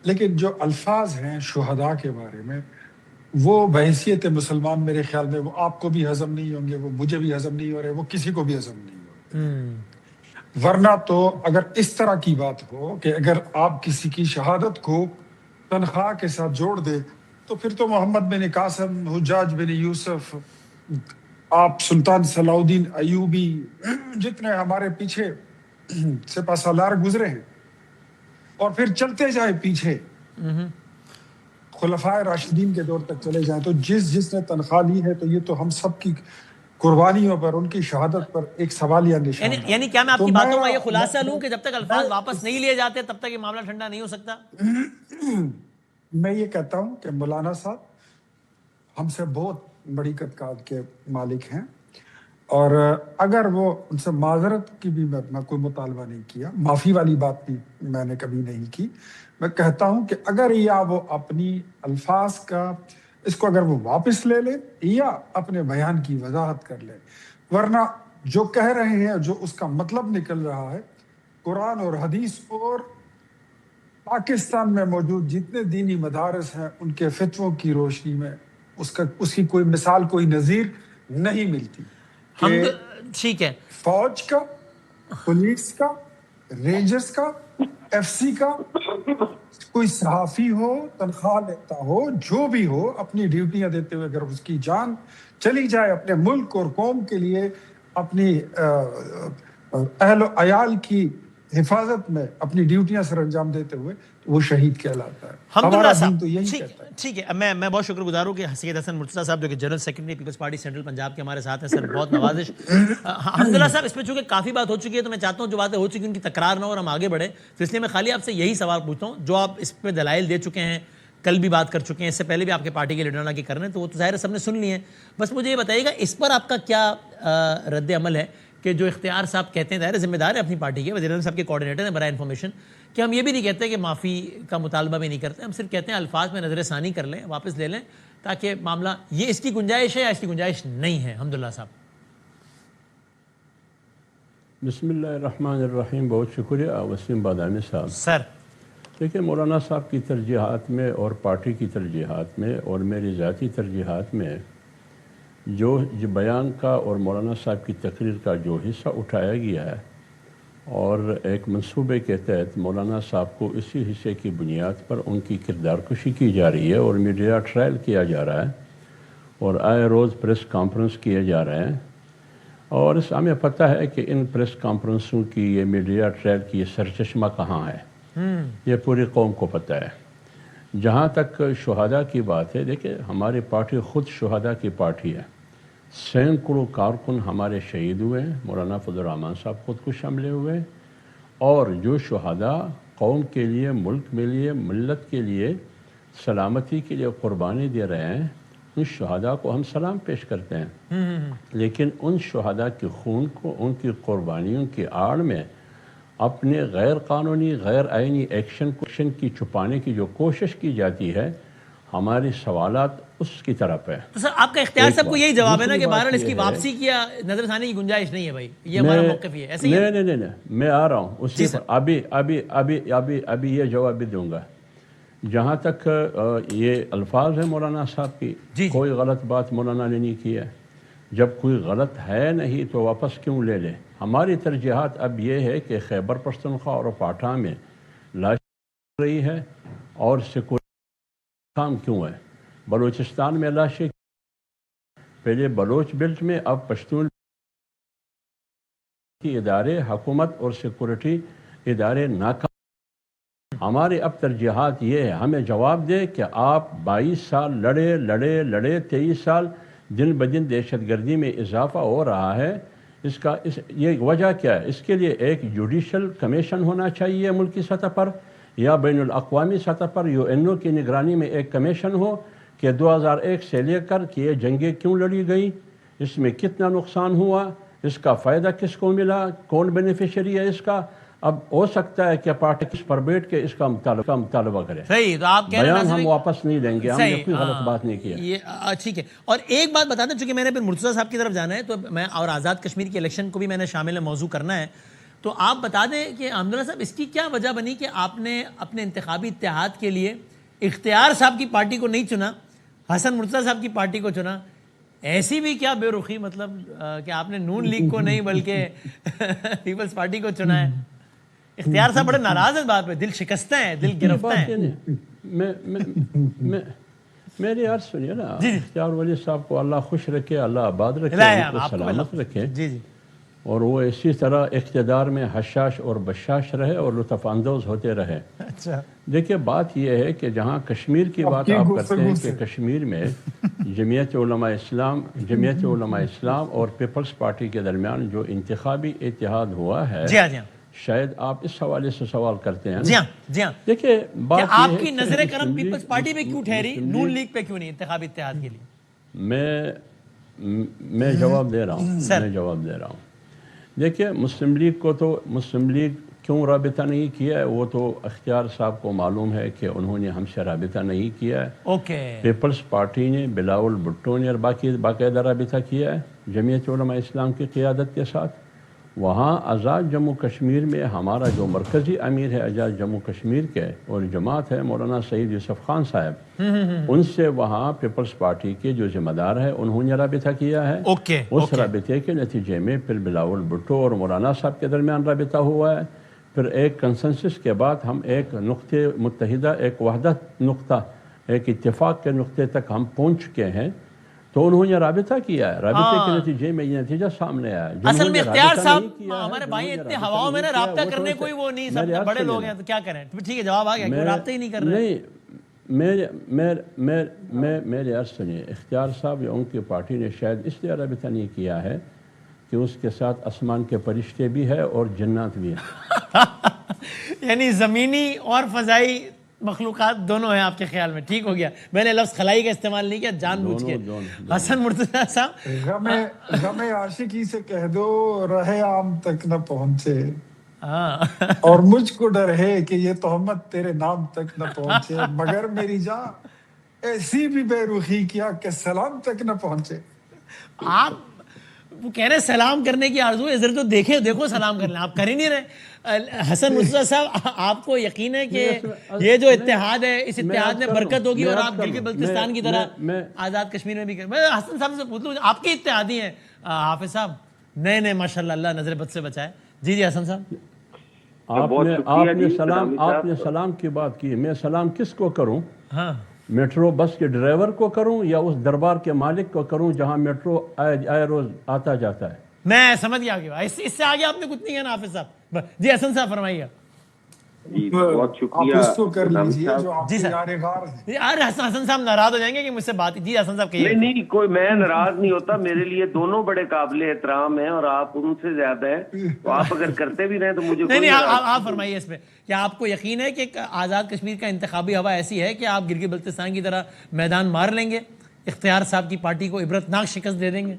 لیکن جو الفاظ ہیں شہداء کے بارے میں, وہ بحیثیت مسلمان میرے خیال میں وہ آپ کو بھی ہضم نہیں ہوں گے, وہ مجھے بھی ہضم نہیں ہو رہے, وہ کسی کو بھی ہضم نہیں ہو رہے. ورنہ تو اگر اس طرح کی بات ہو کہ اگر آپ کسی کی شہادت کو تنخواہ کے ساتھ جوڑ دے, تو پھر تو محمد بن قاسم, حجاج بن یوسف, آپ سلطان صلاح الدین ایوبی, جتنے ہمارے پیچھے سپہ سالار گزرے ہیں, اور پھر چلتے جائے پیچھے. خلفائے راشدین کے دور تک چلے جائیں تو جس نے تنخواہ لی ہے تو یہ تو ہم سب کی قربانیوں پر، ان کی شہادت پر ایک سوالیہ نشان ہے۔ یعنی کیا میں آپ کی باتوں کا یہ خلاصہ لوں کہ جب تک الفاظ واپس نہیں لیے جاتے تب تک یہ معاملہ ٹھنڈا نہیں ہو سکتا؟ میں یہ کہتا ہوں کہ مولانا صاحب ہم سے بہت بڑی قدقات کے مالک ہیں، اور اگر وہ ان سے معذرت کی بھی میں کوئی مطالبہ نہیں کیا، معافی والی بات بھی میں نے کبھی نہیں کی، میں کہتا ہوں کہ اگر یا وہ اپنی الفاظ کا اس کو اگر وہ واپس لے لے یا اپنے بیان کی وضاحت کر لے، ورنہ جو کہہ رہے ہیں، جو اس کا مطلب نکل رہا ہے، قرآن اور حدیث اور پاکستان میں موجود جتنے دینی مدارس ہیں ان کے فتووں کی روشنی میں اس کی کوئی مثال، کوئی نظیر نہیں ملتی کہ ٹھیک ہے، فوج کا، پولیس کا، رینجرز کا، ایف سی کا کوئی صحافی ہو، تنخواہ لیتا ہو، جو بھی ہو، اپنی ڈیوٹیاں دیتے ہوئے اگر اس کی جان چلی جائے اپنے ملک اور قوم کے لیے، اپنی اہل و عیال کی حفاظت میں اپنی ڈیوٹیاں سر انجام دیتے ہوئے، وہ شہید کہلاتا ہے۔ ہمارا دین تو یہی کہتا ہے۔ ٹھیک ہے، میں بہت شکر گزار ہوں کہ سید حسن مرتضیٰ صاحب جو کہ general secretary Peoples Party central Punjab کے ہمارے ساتھ ہیں، سر بہت نوازش۔ حمداللہ صاحب اس میں چونکہ کافی بات ہو چکی ہے تو میں چاہتا ہوں جو باتیں ہو چکی ان کی تکرار نہ ہو اور ہم آگے بڑھیں، تو اس لیے میں خالی آپ سے یہی سوال پوچھتا ہوں، جو آپ اس پہ دلائل دے چکے ہیں، کل بھی بات کر چکے ہیں، اس سے پہلے بھی آپ کے پارٹی کے لیڈرانہ کی کر رہے ہیں، تو وہ تو ظاہر ہے سب نے سن لی ہیں، بس مجھے یہ بتائیے گا اس پر آپ کا کیا رد عمل ہے کہ جو اختیار صاحب کہتے ہیں، ظاہر ذمہ دار ہے اپنی پارٹی کے، وزیر اعظم صاحب کے کوارڈینیٹر ہیں برائے انفارمیشن، کہ ہم یہ بھی نہیں کہتے کہ معافی کا مطالبہ بھی نہیں کرتے، ہم صرف کہتے ہیں الفاظ میں نظر ثانی کر لیں، واپس لے لیں، تاکہ معاملہ یہ اس کی گنجائش ہے یا اس کی گنجائش نہیں ہے؟ حمداللہ صاحب۔ بسم اللہ الرحمن الرحیم، بہت شکریہ وسیم بادامی صاحب۔ سر دیکھیں، مولانا صاحب کی ترجیحات میں اور پارٹی کی ترجیحات میں اور میری ذاتی ترجیحات میں جو بیان کا اور مولانا صاحب کی تقریر کا جو حصہ اٹھایا گیا ہے اور ایک منصوبے کے تحت مولانا صاحب کو اسی حصے کی بنیاد پر ان کی کردار کشی کی جا رہی ہے اور میڈیا ٹرائل کیا جا رہا ہے اور آئے روز پریس کانفرنس کیے جا رہے ہیں، اور اس ہمیں پتہ ہے کہ ان پریس کانفرنسوں کی، یہ میڈیا ٹرائل کی یہ سرچشمہ کہاں ہے، یہ پوری قوم کو پتہ ہے۔ جہاں تک شہداء کی بات ہے، دیکھیں ہماری پارٹی خود شہداء کی پارٹی ہے، سینکڑوں کارکن ہمارے شہید ہوئے ہیں، مولانا فضل الرحمان صاحب خود کش حملے ہوئے، اور جو شہداء قوم کے لیے، ملک کے لیے، ملت کے لیے، سلامتی کے لیے قربانی دے رہے ہیں، ان شہداء کو ہم سلام پیش کرتے ہیں، لیکن ان شہداء کے خون کو، ان کی قربانیوں کی آڑ میں اپنے غیر قانونی، غیر آئینی ایکشن کی چھپانے کی جو کوشش کی جاتی ہے، ہمارے سوالات اس کی طرف ہے۔ تو سر آپ کا اختیار صاحب کو یہی جواب ہے نا کہ بہرحال اس کی واپسی کی یا نظر ثانی کی گنجائش نہیں ہے بھائی، یہ ہمارا موقف ہی ہے، ایسے ہی ہے؟ نہیں، میں آ رہا ہوں اسی پر، ابھی یہ جواب بھی دوں گا۔ جہاں تک یہ الفاظ ہیں مولانا صاحب کی، کوئی غلط بات مولانا نے نہیں کی ہے، جب کوئی غلط ہے نہیں تو واپس کیوں لے لیں؟ ہماری ترجیحات اب یہ ہے کہ خیبر پختونخوا اور پاٹھا میں لاش رہی ہے اور سیکورٹی کام کیوں ہے، بلوچستان میں لاشیں، پہلے بلوچ بیلٹ میں، اب پشتون کی ادارے، حکومت اور سیکورٹی ادارے ناکام۔ ہماری اب ترجیحات یہ ہے، ہمیں جواب دے کہ آپ 22 سال لڑے 23 سال دن بدن دہشت گردی میں اضافہ ہو رہا ہے، یہ وجہ کیا ہے؟ اس کے لیے ایک جوڈیشل کمیشن ہونا چاہیے ملکی سطح پر، یا بین الاقوامی سطح پر UN کی نگرانی میں ایک کمیشن ہو کہ 2001 سے لے کر کہ یہ جنگیں کیوں لڑی گئی، اس میں کتنا نقصان ہوا، اس کا فائدہ کس کو ملا، کون بینیفیشری ہے اس کا۔ اب ہو سکتا ہے کہ پارٹی اس پر بیٹھ کے اس کا مطالبہ کرے۔ صحیح، تو آپ کہہ رہے ہیں بیان ہم واپس نہیں لیں گے، ہم نے کوئی غلط بات نہیں کیا۔ یہ ٹھیک ہے، اور ایک بات بتا دیں، چونکہ میں نے پھر مرتضیٰ صاحب کی طرف جانا ہے تو میں، اور آزاد کشمیر کی الیکشن کو بھی میں نے شامل موضوع کرنا ہے، تو آپ بتا دیں کہ حمداللہ صاحب اس کی کیا وجہ بنی کہ آپ نے اپنے انتخابی اتحاد کے لیے اختیار صاحب کی پارٹی کو نہیں چنا، حسن مرتضیٰ صاحب کی پارٹی کو چنا؟ ایسی بھی کیا بے رخی، مطلب کہ آپ نے نون لیگ کو نہیں بلکہ پیپلز پارٹی کو چنا ہے؟ اختیار صاحب بڑے ناراض ہیں بات پہ، دل شکستہ ہیں، دل گرفتہ ہیں۔ میری عرض سنیے نا، اختیار ولی صاحب کو اللہ خوش رکھے، اللہ آباد رکھے، ان کو سلامت رکھے۔ اور وہ اسی طرح اقتدار میں حشاش اور بشاش رہے اور لطف اندوز ہوتے رہے. اچھا دیکھیے بات یہ ہے کہ جہاں کشمیر کی بات آپ کرتے ہیں کہ کشمیر میں جمعیت علماء اسلام اور پیپلز پارٹی کے درمیان جو انتخابی اتحاد ہوا ہے، جی ہاں جی ہاں شاید آپ اس حوالے سے سوال کرتے ہیں. جی ہاں جی ہاں دیکھیے بات کہ یہ آپ ہے کی کہ نظر کرم مسلم لیگ- پیپلز پارٹی پہ کیوں ٹھہری، مسلم نون لیگ- لیگ پہ کیوں نہیں انتخابی اتحاد کے لیے؟ میں جواب دے رہا ہوں. دیکھیے مسلم لیگ کیوں رابطہ نہیں کیا ہے، وہ تو اختیار صاحب کو معلوم ہے کہ انہوں نے ہم سے رابطہ نہیں کیا ہے. اوکے پیپلز پارٹی نے بلاول بھٹو نے باقاعدہ رابطہ کیا ہے جمعیت علماء اسلام کی قیادت کے ساتھ. وہاں آزاد جموں کشمیر میں ہمارا جو مرکزی امیر ہے آزاد جموں کشمیر کے اور جماعت ہے مولانا سعید یوسف خان صاحب، ان سے وہاں پیپلز پارٹی کے جو ذمہ دار ہے انہوں نے رابطہ کیا ہے. اوکے اس رابطے کے نتیجے میں پھر بلاول بھٹو اور مولانا صاحب کے درمیان رابطہ ہوا ہے. پھر ایک کنسنسس کے بعد ہم ایک نقطے متحدہ، ایک وحدت نقطہ، ایک اتفاق کے نقطے تک ہم پہنچ چکے ہیں. تو انہوں نے رابطہ کیا ہے، رابطے کے نتیجے میں یہ نتیجہ سامنے آیا. اصل میں اختیار صاحب ہمارے بھائی اتنے ہواؤں میں نا رابطہ کرنے کوئی وہ نہیں، سب بڑے لوگ ہیں تو کیا کریں. ٹھیک ہے جواب آ گیا کہ رابطہ ہی نہیں کر رہے. میرے عرض سنیے، اختیار صاحب یا ان کی پارٹی نے شاید اس لیے رابطہ نہیں کیا ہے کہ اس کے ساتھ آسمان کے فرشتے بھی ہیں اور جنات بھی ہیں. یعنی زمینی اور فضائی مخلوقات دونوں ہیں آپ کے خیال میں. ٹھیک ہو گیا، میں نے لفظ خلائی کا استعمال نہیں کیا جان بوجھ کے. حسن مرتضیٰ صاحب غم عاشقی سے کہہ دو رہے عام تک نہ پہنچے، ہاں اور مجھ کو ڈر ہے کہ یہ تہمت تیرے نام تک نہ پہنچے، مگر میری جان ایسی بھی بے رخی کیا کہ سلام تک نہ پہنچے. آپ وہ کہہ رہے سلام کرنے کی آرزو ہے، ادھر تو دیکھو سلام کر لیں، آپ کر ہی نہیں رہے. حسن مرتضیٰ صاحب آپ کو یقین ہے کہ یہ جو اتحاد ہے اس اتحاد میں برکت ہوگی اور آپ گلگت بلتستان کی طرح آزاد کشمیر میں بھی کریں. میں حسن صاحب سے پوچھ لوں، آپ کے اتحادی ہیں حافظ صاحب، نئے ماشاءاللہ اللہ نظر بد سے بچائے. جی حسن صاحب آپ نے سلام کی بات کی، میں سلام کس کو کروں؟ ہاں میٹرو بس کے ڈرائیور کو کروں یا اس دربار کے مالک کو کروں جہاں میٹرو آئے روز آتا جاتا ہے؟ میں سمجھ گیا کہ اس سے آگے آپ نے کچھ نہیں کہنا حافظ صاحب. جی حسن صاحب فرمائیے. جی بہت شکریہ. آپ اس کو کر لیجئے جو آپ جی کے سر. یار غار ہیں. یار حسن صاحب ناراض ہو جائیں گے کہ مجھ سے بات. جی حسن صاحب کہیے. نہیں کوئی میں ناراض نہیں ہوتا، میرے لیے دونوں بڑے قابل احترام ہیں اور آپ ان سے زیادہ ہیں، تو آپ اگر کرتے بھی رہیں تو مجھے نہیں آپ فرمائیے اس پہ. کیا آپ کو یقین ہے کہ آزاد کشمیر کا انتخابی ہوا ایسی ہے کہ آپ گلگت بلتستان کی طرح میدان مار لیں گے، اختیار صاحب کی پارٹی کو عبرتناک شکست دے دیں گے؟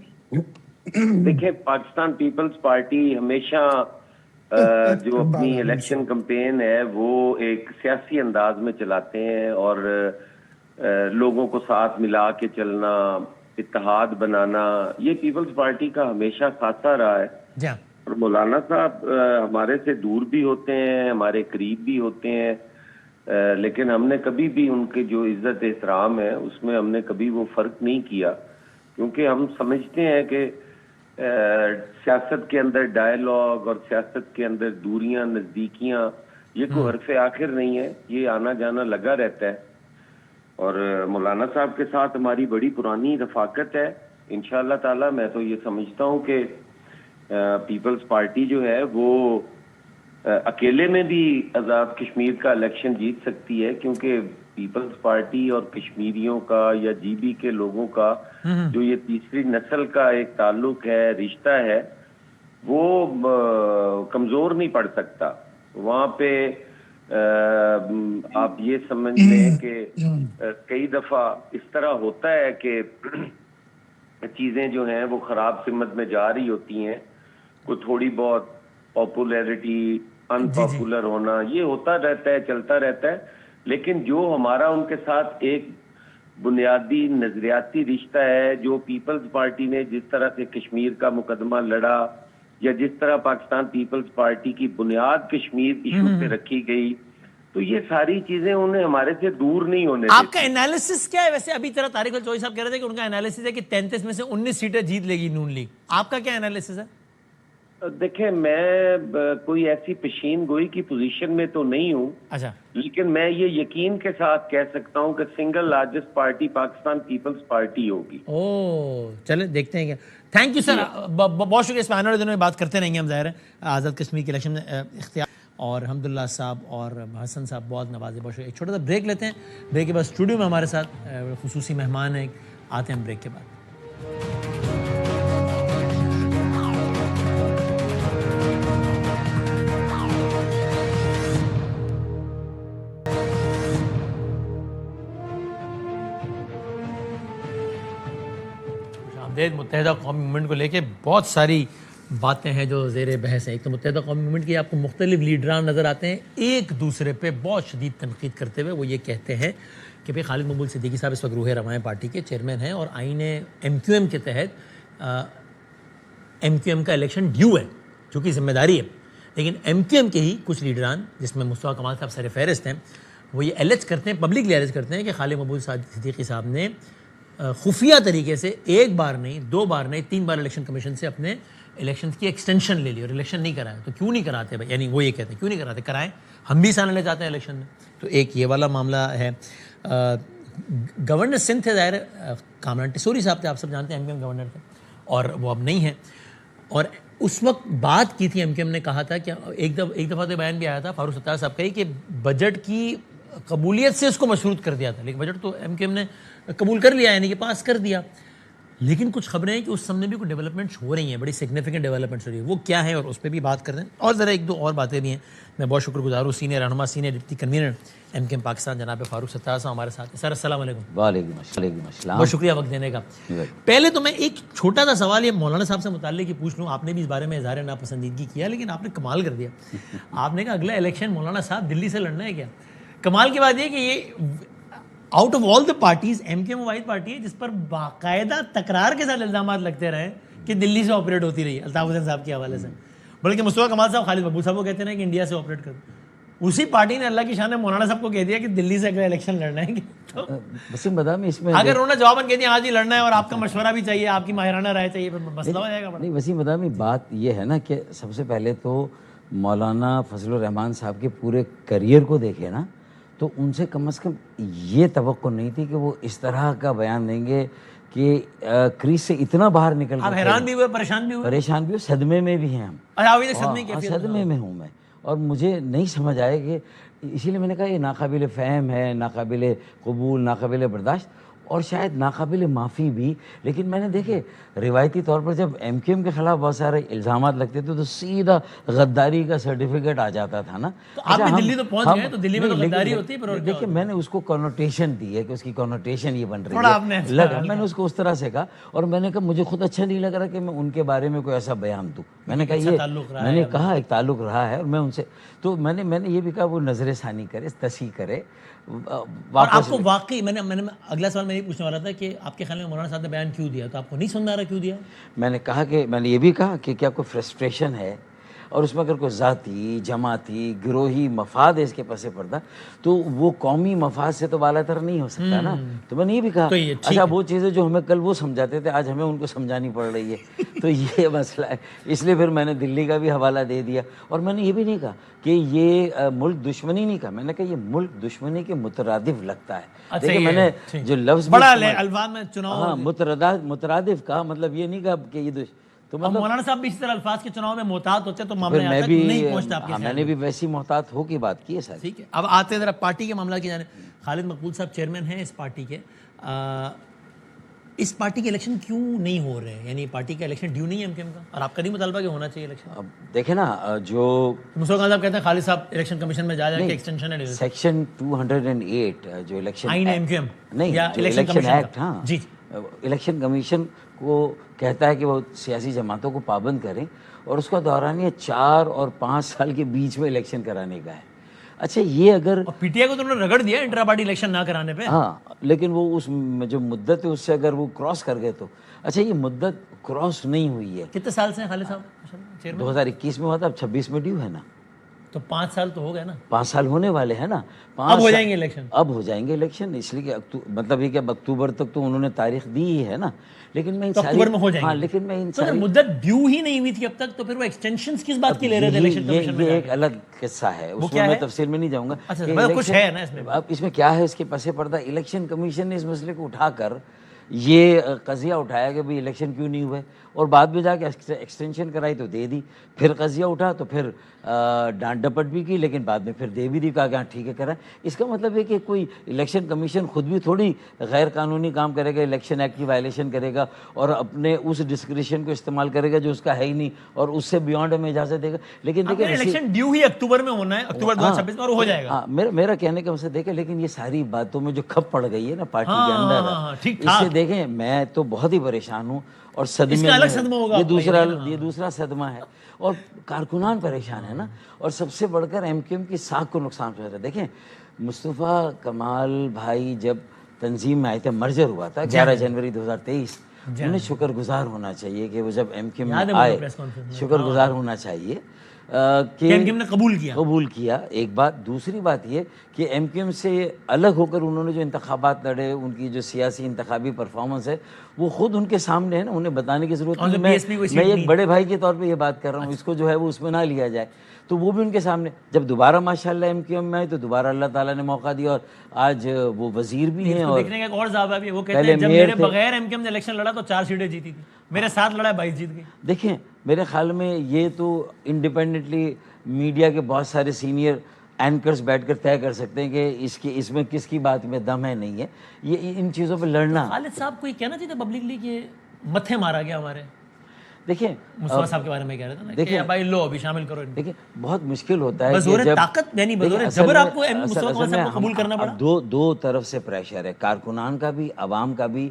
دیکھیں پاکستان پیپلز پارٹی ہمیشہ جو اپنی الیکشن کمپین ہے وہ ایک سیاسی انداز میں چلاتے ہیں اور لوگوں کو ساتھ ملا کے چلنا، اتحاد بنانا، یہ پیپلز پارٹی کا ہمیشہ خاصہ رہا ہے. جی ہاں. اور مولانا صاحب ہمارے سے دور بھی ہوتے ہیں، ہمارے قریب بھی ہوتے ہیں، لیکن ہم نے کبھی بھی ان کے جو عزت احترام ہے اس میں ہم نے کبھی وہ فرق نہیں کیا، کیونکہ ہم سمجھتے ہیں کہ سیاست کے اندر ڈائیلاگ اور سیاست کے اندر دوریاں نزدیکیاں یہ کوئی حرف آخر نہیں ہے، یہ آنا جانا لگا رہتا ہے. اور مولانا صاحب کے ساتھ ہماری بڑی پرانی رفاقت ہے. انشاءاللہ تعالی میں تو یہ سمجھتا ہوں کہ پیپلز پارٹی جو ہے وہ اکیلے میں بھی آزاد کشمیر کا الیکشن جیت سکتی ہے، کیونکہ پیپلز پارٹی اور کشمیریوں کا یا جی بی کے لوگوں کا جو یہ تیسری نسل کا ایک تعلق ہے، رشتہ ہے، وہ کمزور نہیں پڑ سکتا. وہاں پہ آپ یہ سمجھ لیں کہ کئی دفعہ اس طرح ہوتا ہے کہ چیزیں جو ہیں وہ خراب سمت میں جا رہی ہوتی ہیں، کوئی تھوڑی بہت پاپولیرٹی، ان پاپولر ہونا، یہ ہوتا رہتا ہے، چلتا رہتا ہے. لیکن جو ہمارا ان کے ساتھ ایک بنیادی نظریاتی رشتہ ہے، جو پیپلز پارٹی نے جس طرح سے کشمیر کا مقدمہ لڑا یا جس طرح پاکستان پیپلز پارٹی کی بنیاد کشمیر ایشو پہ رکھی گئی، تو یہ ساری چیزیں انہیں ہمارے سے دور نہیں ہونے دیتی. آپ کا انالیسس کیا ہے ویسے؟ ابھی طرح طارق الچوئی صاحب کہہ رہے تھے کہ ان کا انالیسس ہے کہ 33 میں سے 19 سیٹیں جیت لے گی نون لیگ. آپ کا کیا انالیسس ہے؟ دیکھیں میں کوئی ایسی پیشین گوئی کی پوزیشن میں تو نہیں ہوں، اچھا لیکن میں یہ یقین کے ساتھ کہہ سکتا ہوں کہ single largest party Pakistan Peoples Party ہوگی. چلیں دیکھتے ہیں کیا. تھینک یو سر، بہت شکریہ. اس پہ آنے والے دنوں میں بات کرتے رہیں گے ہم، ظاہر ہے آزاد کشمیر کے الیکشن اختیار اور حمداللہ صاحب اور حسن صاحب بہت نوازے. بہت شکریہ. ایک چھوٹا سا بریک لیتے ہیں. بریک کے بعد اسٹوڈیو میں ہمارے ساتھ خصوصی مہمان ہیں، آتے ہیں بریک کے بعد. متحدہ قومی موومنٹ کو لے کے بہت ساری باتیں ہیں جو زیر بحث ہیں. ایک تو متحدہ قومی موومنٹ کی آپ کو مختلف لیڈران نظر آتے ہیں ایک دوسرے پہ بہت شدید تنقید کرتے ہوئے. وہ یہ کہتے ہیں کہ بھئی خالد مقبول صدیقی صاحب اس وقت روح رواں پارٹی کے چیئرمین ہیں اور آئین ایم کیو ایم کے تحت ایم کیو ایم کا الیکشن ڈیو ہے، جو کہ ذمہ داری ہے. لیکن ایم کیو ایم کے ہی کچھ لیڈران جس میں مصطفیٰ کمال صاحب سر فہرست ہیں، وہ یہ ایلیج کرتے ہیں، پبلکلی ایلیج کرتے ہیں کہ خالد مقبول صدیقی صاحب نے خفیہ طریقے سے ایک بار نہیں، دو بار نہیں، 3 بار الیکشن کمیشن سے اپنے الیکشنز کی ایکسٹینشن لے لی اور الیکشن نہیں کرایا. تو کیوں نہیں کراتے بھائی؟ یعنی وہ یہ کہتے ہیں کیوں نہیں کراتے، کرائیں، ہم بھی حصہ لینا چاہتے ہیں الیکشن میں. تو ایک یہ والا معاملہ ہے. گورنر سندھ تھے ظاہر کامران ٹیسوری صاحب تھے، آپ سب جانتے ہیں ایم کیو ایم گورنر تھے، اور وہ اب نہیں ہیں. اور اس وقت بات کی تھی ایم کیو ایم نے کہا تھا کہ ایک دفعہ تو بیان بھی آیا تھا فاروق ستار صاحب کا ہی کہ بجٹ کی قبولیت سے اس کو مشروط کر دیا تھا. لیکن بجٹ تو ایم کیو ایم نے قبول کر لیا، یعنی کہ پاس کر دیا. لیکن کچھ خبریں ہیں کہ اس سامنے بھی کوئی ڈیولپمنٹس ہو رہی ہیں، بڑی سگنیفیکنٹ ڈیولپمنٹس ہو رہی ہیں. وہ کیا ہیں اور اس پہ بھی بات کر دیں. اور ذرا ایک دو اور باتیں بھی ہیں. میں بہت شکر گزار ہوں سینئر رہنما، senior deputy convener M Q M Pakistan جناب فاروق ستار صاحب ہمارے ساتھ ہیں. سر السلام علیکم. وعلیکم السلام. بہت شکریہ وقت دینے کا. پہلے تو میں ایک چھوٹا سا سوال یہ مولانا صاحب سے متعلق ہی پوچھ لوں. آپ نے بھی اس بارے میں اظہار ناپسندیدگی کیا، لیکن آپ نے کمال کر دیا. آپ نے کہا اگلا الیکشن مولانا صاحب دلی سے لڑنا ہے کیا. کمال کی بات یہ کہ یہ out of all the parties M Q M واحد پارٹی ہے جس پر باقاعدہ تکرار کے ساتھ الزامات لگتے رہے کہ دلی سے آپریٹ ہوتی رہی الطاف حسین صاحب کے حوالے سے. بلکہ مصطفیٰ کمال صاحب، خالد مقبول صاحب کو کہتے ہیں کہ انڈیا سے آپریٹ کرتے. اسی پارٹی نے اللہ کی شان میں مولانا صاحب کو کہہ دیا کہ دلی سے اگلا الیکشن لڑنا ہے. تو وسیم بدامی اس میں اگر انہوں نے جواباً کہہ دیا آج ہی لڑنا ہے اور آپ کا مشورہ بھی چاہیے، آپ کی ماہرانہ رائے چاہیے، پھر مسئلہ ہو جائے گا. نہیں وسیم بدامی، بات یہ ہے نا کہ سب سے پہلے تو مولانا فضل الرحمان صاحب کے پورے کریئر کو دیکھے نا، تو ان سے کم از کم یہ توقع نہیں تھی کہ وہ اس طرح کا بیان دیں گے کہ کریز سے اتنا باہر نکل آپ حیران بھی ہوئے، پریشان بھی ہوئے، صدمے میں بھی ہیں ہم. صدمے میں ہوں میں، اور مجھے نہیں سمجھ آئے کہ اسی لیے میں نے کہا یہ ناقابل فہم ہے، ناقابل قبول، ناقابل برداشت اور شاید ناقابل معافی بھی. لیکن میں نے دیکھے روایتی طور پر جب ایم کیو ایم کے خلاف بہت سارے الزامات لگتے تھے تو سیدھا غداری کا سرٹیفکیٹ آ جاتا تھا نا. آپ دلی تو پہنچ گئے تو دلی میں تو غداری ہوتی ہے. دیکھیں میں نے اس کو کنوٹیشن دی ہے کہ اس کی کنوٹیشن یہ بن رہی ہے، میں نے اس کو اس طرح سے کہا. اور میں نے کہا مجھے خود اچھا نہیں لگ رہا کہ میں ان کے بارے میں کوئی ایسا بیان دوں. میں نے کہا یہ میں نے کہا ایک تعلق رہا ہے اور میں ان سے تو میں نے یہ بھی کہا وہ نظر ثانی کرے، تصحیح کرے. اور آپ کو واقعی میں نے اگلا سوال میں یہ پوچھنے والا تھا کہ آپ کے خیال میں مولانا صاحب نے بیان کیوں دیا، تو آپ کو نہیں سمجھ آ رہا کیوں دیا؟ میں نے کہا کہ میں نے یہ بھی کہا کہ کیا کوئی فرسٹریشن ہے اور اس میں اگر کوئی ذاتی، جماعتی، گروہی مفاد ہے اس کے پس پردہ تو وہ قومی مفاد سے تو بالا تر نہیں ہو سکتا نا. تو میں نے یہ بھی کہا اچھا وہ چیزیں جو ہمیں کل وہ سمجھاتے تھے آج ہمیں ان کو سمجھانی پڑ رہی ہے. تو یہ مسئلہ ہے، اس لیے پھر میں نے دلی کا بھی حوالہ دے دیا. اور میں نے یہ بھی نہیں کہا کہ یہ ملک دشمنی نہیں کہا، میں نے کہا یہ ملک دشمنی کے مترادف لگتا ہے. دیکھیں میں نے جو لفظ مترادف کہا، مطلب یہ نہیں کہا کہ یہ تو مولانا صاحب بھی اس طرح الفاظ کے چناؤ میں محتاط ہوتے تو معاملہ یہاں تک نہیں پہنچتا آپ کے خیال میں نے بھی ویسی محتاط ہو کی بات کی ہے سر. ٹھیک ہے، اب آتے ہیں ذرا پارٹی کے معاملہ کی جانب. خالد مقبول صاحب چیئرمین ہیں اس پارٹی کے. اس پارٹی کے الیکشن کیوں نہیں ہو رہے ہیں؟ یعنی پارٹی کا الیکشن ڈیو نہیں ہے ایم کیو ایم کا، اور آپ کا نہیں مطالبہ کہ ہونا چاہیے الیکشن؟ اب دیکھیں نا جو مصطفیٰ صاحب کہتے ہیں خالد صاحب الیکشن کمیشن میں جا کے ایکسٹینشن ہے سیکشن 208 جو الیکشن آئین ایم کیو ایم نہیں الیکشن ایکٹ، ہاں جی الیکشن کمیشن کو کہتا ہے کہ وہ سیاسی جماعتوں کو پابند کریں اور اس کا دورانیہ 4 اور 5 سال کے بیچ میں الیکشن کرانے کا ہے. اچھا یہ اگر پی ٹی آئی کو تو انہوں نے رگڑ دیا انٹرا پارٹی الیکشن نہ کرانے پہ، ہاں لیکن وہ اس جو مدت ہے اس سے اگر وہ کراس کر گئے تو اچھا یہ مدت کراس نہیں ہوئی ہے. کتنے سال سے ہیں خالد صاحب چیئرمین؟ 2021 میں ہوا تھا، اب 26 میں ڈیو ہے نا. تو 5 سال تو ہو گئے نا, 5 سال ہونے والے ہیں نا. اب ہو جائیں گے الیکشن, اب ہو جائیں گے الیکشن, اس لیے کہ مطلب یہ کہ اب اکتوبر تک تو انہوں نے تاریخ دی ہی ہے نا. لیکن میں اکتوبر میں ہو جائیں گے. ہاں لیکن میں تو جب مدت ڈیو ہی نہیں ہوئی تھی اب تک, تو پھر وہ ایکسٹینشنز کس بات کی لے رہے تھے الیکشن کمیشن میں؟ یہ ایک الگ قصہ ہے, اس میں تفصیل میں نہیں جاؤں گا. اچھا کچھ ہے نا اس میں. اب اس میں کیا ہے, اس کے پس پردہ الیکشن کمیشن نے اس مسئلے کو اٹھا کر یہ قضیہ اٹھایا کہ بھئی الیکشن کیوں نہیں ہوئے, اور بعد میں جا کے ایکسٹینشن کرائی تو دے دی. پھر قضیہ اٹھا تو پھر ڈانٹ ڈپٹ بھی کی, لیکن بعد میں پھر دے بھی دی, کہا کہ ہاں ٹھیک ہے کرا. اس کا مطلب ہے کہ کوئی الیکشن کمیشن خود بھی تھوڑی غیر قانونی کام کرے گا, الیکشن ایکٹ کی وائلیشن کرے گا اور اپنے اس ڈسکریشن کو استعمال کرے گا جو اس کا ہے ہی نہیں, اور اس سے بیونڈ ہمیں اجازت دے گا. لیکن دیکھیں الیکشن ڈیو ہی اکتوبر میں ہونا ہے, اکتوبر 2026 میں, اور ہو جائے گا. ہاں میرا کہنے کا مقصد دیکھیں, لیکن یہ ساری باتوں میں جو کھپ پڑ گئی ہے نا پارٹی کے اندر, اس سے دیکھیں میں تو بہت ہی پریشان ہوں, اور صدمے یہ دوسرا صدمہ ہے, اور کارکنان پریشان ہے نا, اور سب سے بڑھ کر ایم کیو ایم کی ساکھ کو نقصان پہنچ رہا ہے. دیکھیں مصطفیٰ کمال بھائی جب تنظیم میں آئے تھے, مرجر ہوا تھا 11 جنوری 2023, انہیں شکر گزار ہونا چاہیے کہ وہ جب ایم کیو ایم میں آئے, شکر گزار ہونا چاہیے کہ ایم کیو ایم نے قبول کیا. ایک بات. دوسری بات یہ کہ ایم کیو ایم سے الگ ہو کر انہوں نے جو انتخابات لڑے, ان کی جو سیاسی انتخابی پرفارمنس ہے وہ خود ان کے سامنے ہے نا, انہیں بتانے کی ضرورت نہیں. میں ایک بڑے بھائی کے طور پہ یہ بات کر رہا ہوں, اس کو جو ہے وہ اس میں نہ لیا جائے. تو وہ بھی ان کے سامنے, جب دوبارہ ماشاءاللہ ایم کیو ایم میں آئے تو دوبارہ اللہ تعالیٰ نے موقع دیا, اور آج وہ وزیر بھی ہیں. اور دیکھنے کا ایک اور ضابطہ بھی ہے, وہ کہتے ہیں جب میرے بغیر ایم کیو ایم نے الیکشن لڑا تو 4 سیٹیں جیتی تھی, میرے ساتھ لڑا 22 جیت گئی. دیکھیں میرے خیال میں یہ تو انڈیپینڈنٹلی میڈیا کے بہت سارے سینئر اینکرز بیٹھ کر طے کر سکتے ہیں کہ اس میں کس کی بات میں دم ہے نہیں ہے. یہ ان چیزوں پہ لڑنا, خالد صاحب کو یہ کہنا چاہیے پبلکلی کہ متھے مارا گیا ہمارے. دیکھیں مصطفیٰ صاحب کے بارے میں کہہ رہے تھے نا کہ بھائی لو ابھی شامل کرو. دیکھیں بہت مشکل ہوتا ہے بزور طاقت یعنی بزور جبر آپ کو مصطفیٰ صاحب کو قبول کرنا پڑا. دو طرف سے پریشر ہے, کارکنان کا بھی, عوام کا بھی.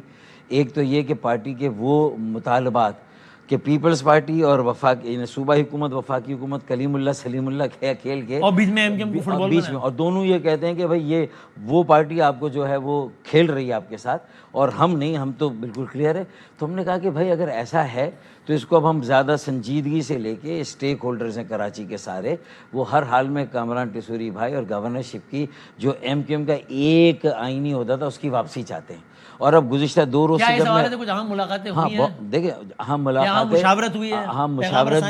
ایک تو یہ کہ پارٹی کے وہ مطالبات کہ پیپلز پارٹی اور وفاقی صوبائی حکومت, وفاقی حکومت, کلیم اللہ سلیم اللہ کھیل کے, اور بیچ میں ایم کیو ایم کو فٹ بال بیچ میں, اور دونوں یہ کہتے ہیں کہ بھائی یہ وہ پارٹی آپ کو جو ہے وہ کھیل رہی ہے آپ کے ساتھ, اور ہم نہیں, ہم تو بالکل کلیئر ہے. تو ہم نے کہا کہ بھائی اگر ایسا ہے تو اس کو اب ہم زیادہ سنجیدگی سے لے کے, اسٹیک ہولڈرز ہیں کراچی کے سارے, وہ ہر حال میں کامران ٹیسوری بھائی اور گورنرشپ کی جو ایم کیو ایم کا ایک آئینی عہدہ تھا اس کی واپسی چاہتے ہیں. اور اب گزشتہ 2 روز سے جب کچھ اہم ملاقاتیں ہوئی ہیں, دیکھیں اہم ملاقاتیں, مشاورت ہوئی ہے, اہم مشاورت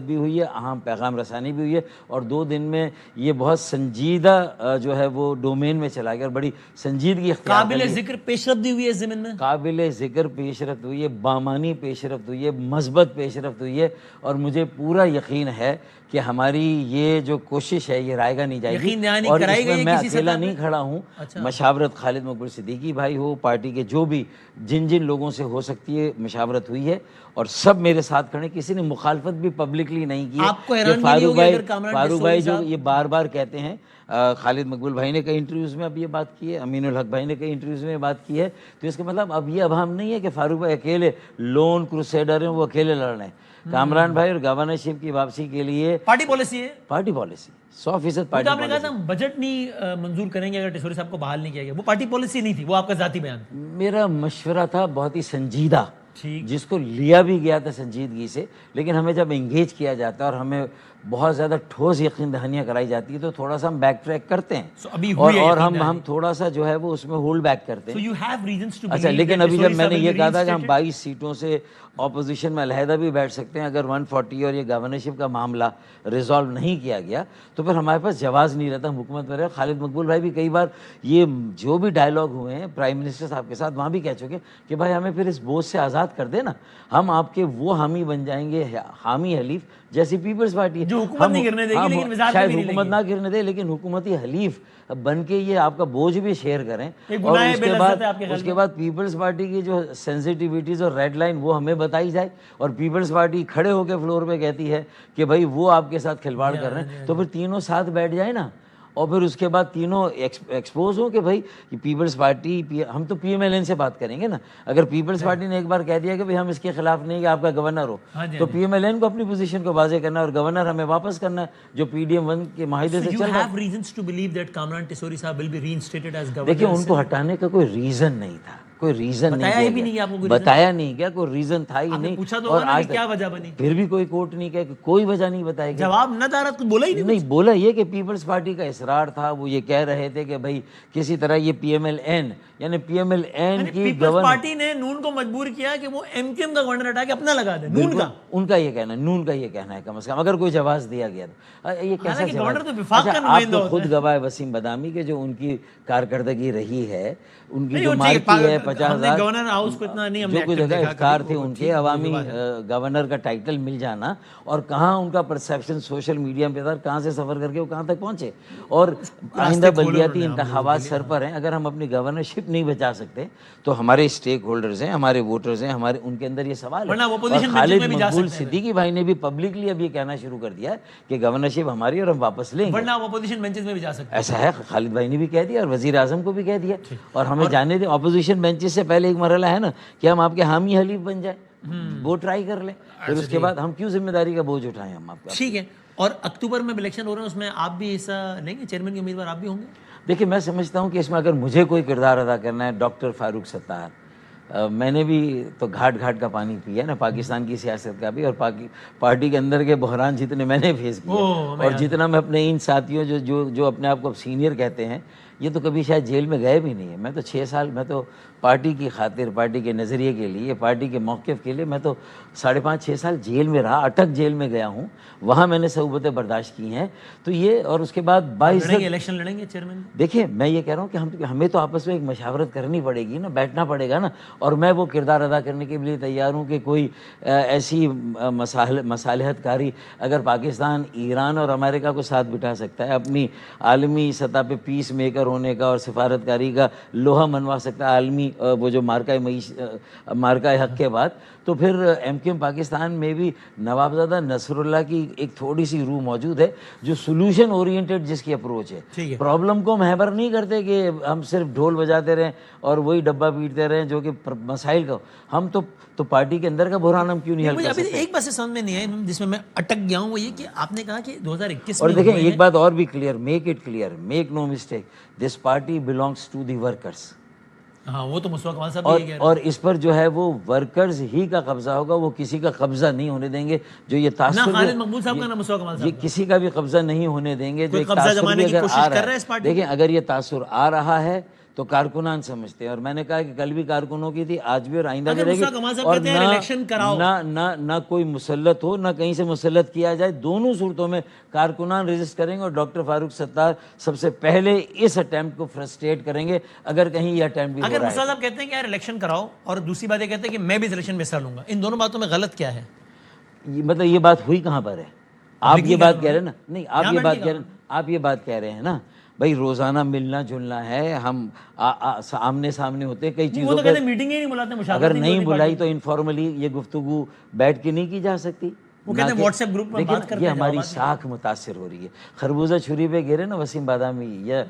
بھی ہوئی ہے, اہم پیغام رسانی بھی ہوئی ہے, اور 2 دن میں یہ بہت سنجیدہ جو ہے وہ ڈومین میں چلا گیا, اور بڑی سنجیدگی اختیار کر لی. قابل ذکر پیش رفت ہوئی ہے اس زمین میں, قابل ذکر پیش رفت ہوئی ہے, بامانی پیش رفت ہوئی ہے, مثبت پیش رفت ہوئی ہے, اور مجھے پورا یقین ہے کہ ہماری یہ جو کوشش ہے یہ رائے گا نہیں جائے گی. اور اس میں میں اکیلا نہیں کھڑا ہوں, مشاورت خالد مقبول صدیقی بھائی ہو, پارٹی کے جو بھی جن لوگوں سے ہو سکتی ہے مشاورت ہوئی ہے, اور سب میرے ساتھ کھڑے. کسی نے مخالفت بھی پبلکلی نہیں کی. فاروق بھائی جو یہ بار بار کہتے ہیں, خالد مقبول بھائی نے کئی انٹرویوز میں اب یہ بات کی ہے, امین الحق بھائی نے کئی انٹرویوز میں بات کی ہے, تو اس کا مطلب اب یہ ابہام نہیں ہے کہ فاروق بھائی اکیلے لون کروسیڈر ہیں, وہ اکیلے لڑ رہے ہیں. کامران بھائی اور گورنرشپ کی واپسی کے لیے پارٹی پالیسی ہے, پارٹی پالیسی 100% پارٹی آپ نے کہا تھا ہم بجٹ نہیں منظور کریں گے اگر ٹیسوری صاحب کو بحال نہیں کیا گیا. وہ پارٹی پالیسی نہیں تھی, وہ آپ کا ذاتی بیان تھا. میرا مشورہ تھا بہت ہی سنجیدہ, جس کو لیا بھی گیا تھا سنجیدگی سے, لیکن ہمیں جب انگیج کیا جاتا ہے اور ہمیں بہت زیادہ ٹھوس یقین دہانیاں کرائی جاتی ہے تو تھوڑا سا ہم بیک ٹریک کرتے ہیں, اور ہم تھوڑا سا جو ہے وہ اس میں ہولڈ بیک کرتے ہیں. اچھا, لیکن ابھی جب میں نے یہ کہا تھا کہ ہم 22 سیٹوں سے اپوزیشن میں علیحدہ بھی بیٹھ سکتے ہیں, اگر 140 اور یہ گورنرشپ کا معاملہ ریزالو نہیں کیا گیا تو پھر ہمارے پاس جواز نہیں رہتا حکومت میں رہے. خالد مقبول بھائی بھی کئی بار یہ جو بھی ڈائلاگ ہوئے ہیں پرائم منسٹر صاحب کے ساتھ, وہاں بھی کہہ چکے کہ بھائی ہمیں پھر اس بوجھ سے آزاد کر دے نا, ہم آپ کے وہ حامی بن جائیں گے, حامی حلیف جیسی پیپلز پارٹی ہے, جو حکومت نہیں کرنے دے گی, لیکن شاید حکومت نہ کرنے دے لیکن حکومتی حلیف بن کے یہ آپ کا بوجھ بھی شیئر کریں. اور اس کے بعد پیپلز پارٹی کی جو سینسٹیوٹیز اور ریڈ لائن وہ ہمیں بتائی جائے, اور پیپلز پارٹی کھڑے ہو کے فلور پہ کہتی ہے کہ بھائی وہ آپ کے ساتھ کھلواڑ کر رہے ہیں, تو پھر تینوں ساتھ بیٹھ جائے نا, اور پھر اس کے بعد تینوں ایکسپوز ہو کہ بھائی پیپلز پارٹی, ہم تو پی ایم ایل این سے بات کریں گے نا. اگر پیپلز پارٹی نے ایک بار کہہ دیا کہ بھائی ہم اس کے خلاف نہیں کہ آپ کا گورنر ہو, تو پی ایم ایل این کو اپنی پوزیشن کو واضح کرنا اور گورنر ہمیں واپس کرنا ہے جو پی ڈی ایم 1 کے معاہدے سے چل رہا ہے. دیکھیں ان کو ہٹانے کا کوئی ریزن نہیں تھا. کوئی ریزن بتایا ہی بھی نہیں نہیں آپ کو کوئی بتایا نہیں گیا, کوئی ریزن تھا ہی نہیں. پوچھا تو اور ہوگا نا آج کہ کیا وجہ بنی, پھر بھی کوئی کورٹ نہیں کہا, کوئی وجہ نہیں بتائی گئی. جواب نہ دارا تو بولا ہی نہیں بولا یہ کہ پیپلز پارٹی کا اصرار تھا, وہ یہ کہہ رہے تھے کہ بھائی کسی طرح یہ پی ایم ایل این یعنی پی ایم ایل این کی پیپلز پارٹی نے نون کو مجبور کیا کہ وہ ایم کیو ایم کا گورنر ہٹا کے اپنا لگا دے, نون کا. ان کا یہ کہنا, نون کا یہ کہنا ہے کم از کم, اگر کوئی جواز دیا گیا تو یہ کیسا گورنر تو وفاق کا نمائندہ ہوتا ہے. آپ خود گواہ وسیم بادامی کے جو ان کی کارکردگی رہی ہے, ان کی جو مارکی ہے 50,000, گورنر ہاؤس کو اتنا نہیں, جو کوئی جگہ افطار تھے ان کے, عوامی گورنر کا ٹائٹل مل جانا, اور کہاں ان کا پرسیپشن سوشل میڈیا پہ تھا, کہاں سے سفر کر کے وہ کہاں تک پہنچے. اور آئندہ بلدیاتی انتخابات سر پر ہیں, اگر ہم اپنی گورنرشپ نہیں بچا سکتے تو ہمارے اسٹیک ہولڈرز ہیں, ہمارے ووٹرز ہیں, ہمارے ان کے اندر یہ سوال ہے. اور خالد مقبول صدیقی بھائی نے بھی پبلکلی اب یہ کہنا شروع کر دیا ہے کہ گورنرشپ ہماری اور ہم واپس لیں گے, ورنہ وہ اپوزیشن بینچز میں بھی جا سکتے ہیں. ایسا ہے, خالد بھائی نے بھی کہہ دیا اور وزیر اعظم کو بھی کہہ دیا. اور ہمیں جانے دیں, اپوزیشن بینچز سے پہلے ایک مرحلہ ہے نا کہ ہم آپ کے حامی حلیف بن جائیں, وہ ٹرائی کر لیں, پھر اس کے بعد ہم کیوں ذمہ داری کا بوجھ اٹھائیں ہم آپ کا. ٹھیک ہے. اور اکتوبر میں الیکشن ہو رہے ہیں, اس میں آپ بھی حصہ لیں گے, چیئرمین کے امیدوار آپ بھی ہوں گے؟ دیکھیں میں سمجھتا ہوں کہ اس میں اگر مجھے کوئی کردار ادا کرنا ہے, ڈاکٹر فاروق ستار, میں نے بھی تو گھاٹ گھاٹ کا پانی پیا نا, پاکستان کی سیاست کا بھی, اور پارٹی کے اندر کے بحران جتنے میں نے فیس کیے, اور جتنا میں اپنے ان ساتھیوں جو اپنے آپ کو سینئر کہتے ہیں, یہ تو کبھی شاید جیل میں گئے بھی نہیں ہیں. میں تو 6 سال, میں تو پارٹی کی خاطر, پارٹی کے نظریے کے لیے, پارٹی کے موقف کے لیے میں تو 5.5-6 سال جیل میں رہا, اٹک جیل میں گیا ہوں, وہاں میں نے صعوبتیں برداشت کی ہیں. تو یہ, اور اس کے بعد 22 الیکشن لڑیں گے چیئرمین؟ دیکھیں میں یہ کہہ رہا ہوں کہ ہمیں تو آپس میں ایک مشاورت کرنی پڑے گی نا, بیٹھنا پڑے گا نا, اور میں وہ کردار ادا کرنے کے لیے تیار ہوں کہ کوئی ایسی مصالحت کاری اگر پاکستان ایران اور امریکہ کو ساتھ بٹھا سکتا ہے, اپنی عالمی سطح پہ پیس میکر ہونے کا اور سفارتکاری کا لوہا منوا سکتا ہے عالمی وہ جو مارکہ حق کے بعد, تو پھر ایم کیو ایم پاکستان میں بھی نوابزادہ نصر اللہ کی ایک تھوڑی سی روح موجود ہے جو سولوشن اورینٹڈ جس کی اپروچ ہے. پرابلم کو ہم ہیبر نہیں کرتے کہ ہم صرف ڈھول بجاتے رہیں اور وہی ڈبہ پیٹتے رہیں جو کہ مسائل کا, ہم تو پارٹی کے اندر کا بحران ہم کیوں نہیں حل کر سکتے. ایک بات سے سمجھ میں نہیں آئی جس میں اٹک گیا ہوں, وہ یہ کہ آپ نے کہا کہ 2021 اور دیکھیں ایک بات اور بھی clear, make it clear, make no mistake, this party belongs to the workers. ہاں وہ تو مصطفیٰ کمال صاحب بھی کہہ رہے ہیں, اور اس پر جو ہے وہ ورکرز ہی کا قبضہ ہوگا, وہ کسی کا قبضہ نہیں ہونے دیں گے. جو یہ تاثر, نہ خالد مقبول صاحب کا نہ مصطفیٰ کمال صاحب, یہ کسی کا بھی قبضہ نہیں ہونے دیں گے. جو ایک قبضہ جمانے کی کوشش کر رہے ہیں اس پارٹی. دیکھیں اگر یہ تاثر آ رہا ہے تو کارکنان سمجھتے ہیں, اور میں نے کہا کہ کل بھی کارکنوں کی تھی, آج بھی اور آئندہ بھی رہے گی. اور نہ کوئی مسلط ہو, نہ کہیں سے مسلط کیا جائے, دونوں صورتوں میں کارکنان رجسٹ کریں گے, اور ڈاکٹر فاروق ستار سب سے پہلے اس اٹیمپٹ کو فرسٹریٹ کریں گے اگر کہیں یہ اٹیمپٹ بھی ہو رہا ہے. اگر مصطفیٰ صاحب کہتے ہیں کہ یار الیکشن کراؤ, اور دوسری بات یہ کہتے ہیں کہ میں بھی الیکشن میں حصہ لوں گا, ان دونوں باتوں میں غلط کیا ہے؟ مطلب یہ بات ہوئی کہاں پر ہے؟ آپ یہ بات کہہ رہے ہیں نا, نہیں آپ یہ بات کہہ رہے ہیں نا, بھائی روزانہ ملنا جلنا ہے, ہم آمنے سامنے ہوتے کئی چیزوں پہ, اگر نہیں بلائی تو انفارملی یہ گفتگو بیٹھ کے نہیں کی جا سکتی. وہ کہتے ہیں واٹس ایپ گروپ میں بات کرتے ہیں, یہ ہماری ساکھ متاثر ہو رہی ہے. خربوزہ چھری پہ گرے نا وسیم بادامی, یا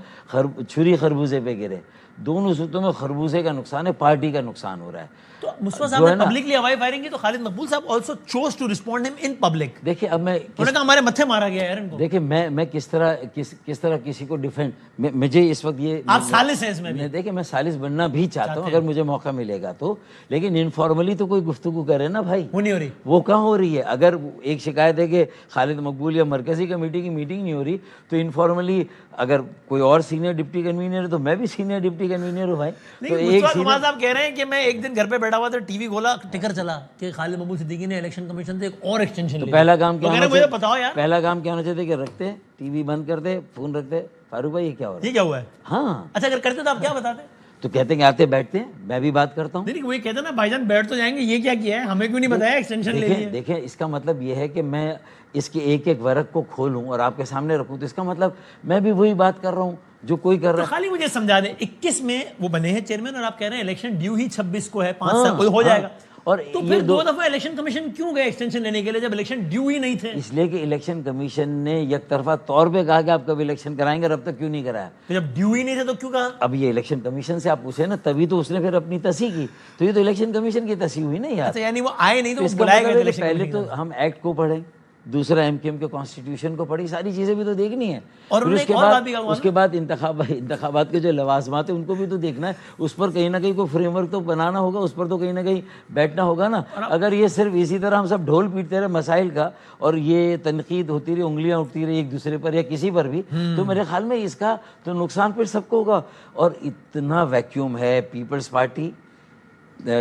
چھری خربوزے پہ گرے, دونوں صورتوں میں خربوزے کا نقصان ہے, پارٹی کا نقصان ہو رہا ہے. تو مصطفیٰ صاحب نے پبلکلی ہوائی فائرنگ کی, تو خالد مقبول صاحب آلسو چوز ٹو رسپونڈ ہم ان پبلک. دیکھیں اب میں ہمارے متھے مارا گیا ہے ان کو. دیکھیں میں کس طرح کسی کو ڈیفینڈ, مجھے اس وقت یہ, آپ سالس ہیں اس میں بھی. دیکھیں میں سالس بننا بھی چاہتا ہوں اگر مجھے موقع ملے گا تو, لیکن انفارملی تو کوئی گفتگو کرے نا بھائی. وہ نہیں ہو رہی, وہ کہاں ہو رہی ہے. اگر ایک شکایت ہے کہ خالد مقبول یا مرکزی کمیٹی کی میٹنگ نہیں ہو رہی, تو انفارملی اگر کوئی اور سینئر ڈپٹی کنوینر ہے تو میں بھی سینئر ڈپٹی کنوینر ہوں بھائی. تو ایک کمال صاحب کہہ رہے ہیں کہ میں ایک دن گھر پہ بیٹھا ہوا تھا, ٹی وی کھولا, ٹکر چلا کہ خالد مقبول صدیقی نے الیکشن کمیشن سے ایک اور ایکسٹینشن لیا. پہلا کام کیا ہونا چاہیے کہ رکھتے, ٹی وی بند کرتے, فون رکھتے, فاروق بھائی یہ کیا ہو رہا ہے, یہ کیا ہوا ہے. ہاں اچھا اگر کرتے تو آپ کیا بتاتے؟ تو کہتے ہیں کہ آتے بیٹھتے ہیں, میں بھی بات کرتا ہوں. نہیں وہ کہتے ہیں نا بھائی جان بیٹھ تو جائیں گے, یہ کیا کیا ہے, ہمیں کیوں نہیں بتایا ایکسٹینشن لے لیا. دیکھیں اس کا مطلب یہ ہے کہ میں اس کے ایک ایک ورق کو کھولوں اور آپ کے سامنے رکھوں, تو اس کا مطلب میں بھی وہی بات کر رہا ہوں جو کوئی کر رہا ہے. خالی مجھے سمجھا دیں, 21 میں وہ بنے ہیں چیئرمین, اور آپ کہہ رہے ہیں الیکشن ڈیو ہی 26 کو ہے, 5 سال ہو جائے گا. اور تو پھر 2 دفعہ الیکشن کمیشن کیوں گئے ایکسٹینشن لینے کے لیے جب الیکشن ڈیو ہی نہیں تھے؟ اس لیے کہ الیکشن کمیشن نے یک طرفہ طور پہ کہا کہ آپ کب الیکشن کرائیں گے, اور اب تک کیوں نہیں کرایا. تو جب ڈیو ہی نہیں تھے تو کیوں کہا؟ اب یہ الیکشن کمیشن سے آپ پوچھیں نا, تبھی تو اس نے پھر اپنی تصحیح کی, تو یہ تو الیکشن کمیشن کی تصحیح ہوئی نا یار. یعنی وہ آئے نہیں تو بلائے گئے. پہلے تو ہم ایکٹ کو پڑھیں, دوسرا ایم کیو ایم کے کانسٹیٹیوشن کو پڑھی, ساری چیزیں بھی تو دیکھنی ہے. اور پھر انہوں نے اس کے ایک اور بعد بات بھی کہا اس کے بعد انتخابات کے جو لوازمات ہیں ان کو بھی تو دیکھنا ہے, اس پر کہیں نہ کہیں کوئی فریم ورک تو بنانا ہوگا, اس پر تو کہیں نہ کہیں بیٹھنا ہوگا نا. اگر یہ صرف اسی طرح ہم سب ڈھول پیٹتے رہے مسائل کا اور یہ تنقید ہوتی رہی, انگلیاں اٹھتی رہی ایک دوسرے پر یا کسی پر بھی, تو میرے خیال میں اس کا تو نقصان پھر سب کو ہوگا. اور اتنا ویکیوم ہے, پیپلز پارٹی,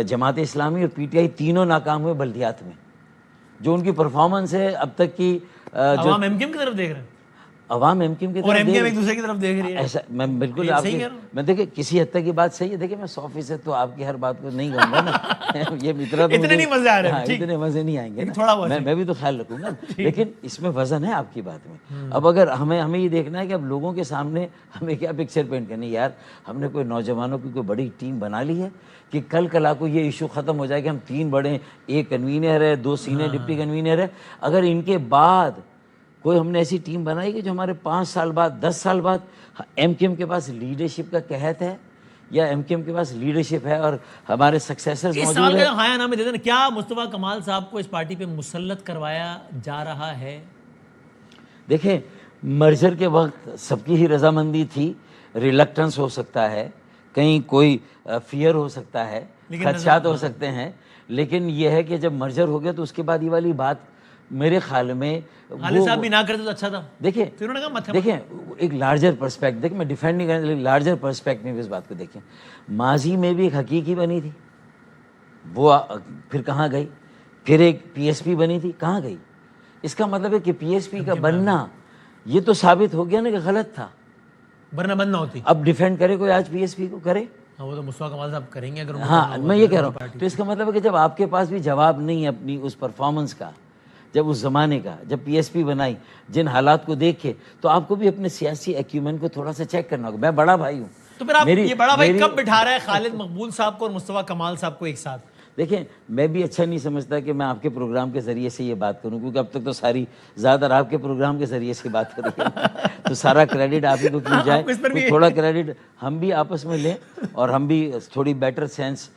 جماعت اسلامی اور پی ٹی آئی تینوں ناکام ہوئے بلدیات میں. جو ان کی پرفارمنس ہے اب تک کی, عوام ایم کیو ایم کی طرف دیکھ رہے ہیں عوام ایم کیو ایم کی اور طرف ایم کیو ایم ایک دوسرے کی طرف دیکھ رہی ہے. ایسا میں بالکل آپ کی, میں دیکھیں کسی حد تک کی بات صحیح ہے. دیکھیں میں 100% تو آپ کی ہر بات کو نہیں کہوں گا نا, یہ اتنا تو اتنے نہیں مزے آ رہے ہیں, اتنے مزے نہیں آئیں گے تھوڑا بہت میں بھی تو خیال رکھوں گا, لیکن اس میں وزن ہے آپ کی بات میں. اب اگر ہمیں یہ دیکھنا ہے کہ اب لوگوں کے سامنے ہمیں کیا پکچر پینٹ کرنی, یار ہم نے کوئی نوجوانوں کی کوئی بڑی ٹیم بنا لی ہے کہ کل کلا کو یہ ایشو ختم ہو جائے کہ ہم 3 بڑے, ایک کنوینر ہے, 2 سینئر ڈپٹی کنوینر ہے. اگر ان کے بعد کوئی ہم نے ایسی ٹیم بنائی کہ جو ہمارے 5 سال بعد 10 سال بعد ایم کیو ایم کے پاس لیڈرشپ کا قحط ہے یا ایم کیو ایم کے پاس لیڈرشپ ہے اور ہمارے سکسیسرز اس موجود سوال ہیں. کا ہاں یا نہ میں دے دینا, کیا مصطفیٰ کمال صاحب کو اس پارٹی پہ مسلط کروایا جا رہا ہے؟ دیکھیں مرجر کے وقت سب کی ہی رضامندی تھی, ریلکٹنس ہو سکتا ہے, کہیں کوئی فیئر ہو سکتا ہے, خدشات ہو سکتے ہیں, لیکن یہ ہے کہ جب مرجر ہو گیا تو اس کے بعد یہ والی بات میرے خیال میں خالد صاحب بھی نہ کرتے تو اچھا تھا. دیکھیں پھر انہوں نے کہا مت. دیکھیں ایک لارجر پرسپیکٹ, دیکھیں میں ڈیفینڈ نہیں کرنے, لارجر پرسپیکٹ میں بھی اس بات کو دیکھیں. ماضی میں بھی ایک حقیقی بنی تھی, وہ پھر کہاں گئی, پھر ایک پی ایس پی بنی تھی, کہاں گئی. اس کا مطلب ہے کہ پی ایس پی کا بننا یہ تو ثابت ہو گیا نا کہ غلط تھا, ورنہ بند نہ ہوتی. اب ڈیفینڈ کرے کوئی آج پی ایس پی کو کرے, وہ تو مصطفیٰ کمال صاحب کریں گے اگر. ہاں میں یہ کہہ رہا ہوں, تو اس کا مطلب ہے کہ جب آپ کے پاس بھی جواب نہیں ہے اپنی اس پرفارمنس کا, جب اس زمانے کا, جب پی ایس پی بنائی, جن حالات کو دیکھے, تو آپ کو بھی اپنے سیاسی ایکیومن کو تھوڑا سا چیک کرنا ہوگا. میں بڑا بھائی ہوں, تو پھر آپ یہ بڑا بھائی کب بٹھا رہا ہے خالد مقبول صاحب کو اور مصطفیٰ کمال صاحب کو ایک ساتھ؟ دیکھیں میں بھی اچھا نہیں سمجھتا کہ میں آپ کے پروگرام کے ذریعے سے یہ بات کروں, کیونکہ اب تک تو ساری زیادہ تر آپ کے پروگرام کے ذریعے سے بات کر رہی ہے, تو سارا کریڈٹ آپ ہی کو کیوں جائے, تھوڑا کریڈٹ ہم بھی آپس میں لیں اور ہم بھی تھوڑی بیٹر سینس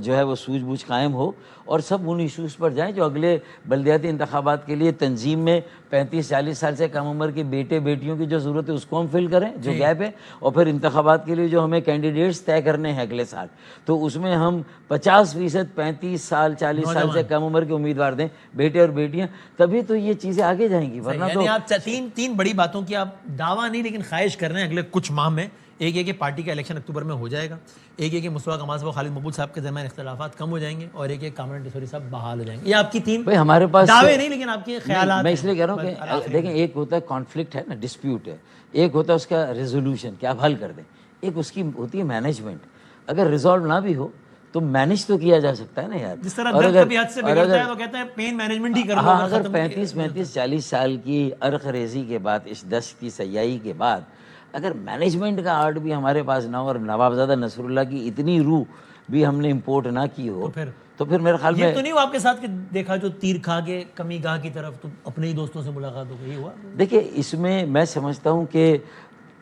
جو ہے وہ سوجھ بوجھ قائم ہو, اور سب ان ایشوز پر جائیں جو اگلے بلدیاتی انتخابات کے لیے تنظیم میں 35-40 سال سے کم عمر کے بیٹے بیٹیوں کی جو ضرورت ہے اس کو ہم فل کریں, جو گیپ ہے, اور پھر انتخابات کے لیے جو ہمیں کینڈیڈیٹس طے کرنے ہیں اگلے سال, تو اس میں ہم 50% 35 سال 40 سال سے کم عمر کے امیدوار دیں, بیٹے اور بیٹیاں, تبھی تو یہ چیزیں آگے جائیں گی. ورنہ تو آپ تین بڑی باتوں کی آپ دعویٰ نہیں لیکن خواہش کر رہے ہیں اگلے کچھ ماہ میں. ایک یہ کہ پارٹی کا الیکشن اکتوبر میں ہو جائے گا, ایک یہ کہ مصطفیٰ کمال صاحب اور خالد مقبول صاحب کے درمیان اختلافات کم ہو جائیں گے, اور ایک یہ کامران ٹیسوری صاحب بحال ہو جائیں گے. یہ آپ کی 3 ہمارے پاس دعوے نہیں لیکن آپ کے خیالات. میں اس لیے کہہ رہا ہوں کہ دیکھیں ایک ہوتا ہے کانفلکٹ ہے نا, ڈسپیوٹ ہے, ایک ہوتا ہے اس کا ریزولوشن کہ آپ حل کر دیں, ایک اس کی ہوتی ہے مینجمنٹ. اگر ریزالو نہ بھی ہو تو مینج تو کیا جا سکتا ہے نا یار. جس طرح درد کبھی حد سے بگڑتا ہے تو کہتے ہیں پین مینجمنٹ ہی کر لو. اگر 35-40 سال کی عرق ریزی کے بعد, اس دشت کی سیاہی کے بعد, اگر مینجمنٹ کا آرٹ بھی ہمارے پاس نہ ہو اور نوابزادہ نصر اللہ کی اتنی روح بھی ہم نے امپورٹ نہ کی ہو, تو پھر میرے خیال میں یہ تو نہیں ہوا آپ کے ساتھ کہ دیکھا جو تیر کھا کے کمی گاہ کی طرف تو اپنے ہی دوستوں سے ملاقات ہو گئی, ہوا؟ دیکھیں اس میں سمجھتا ہوں کہ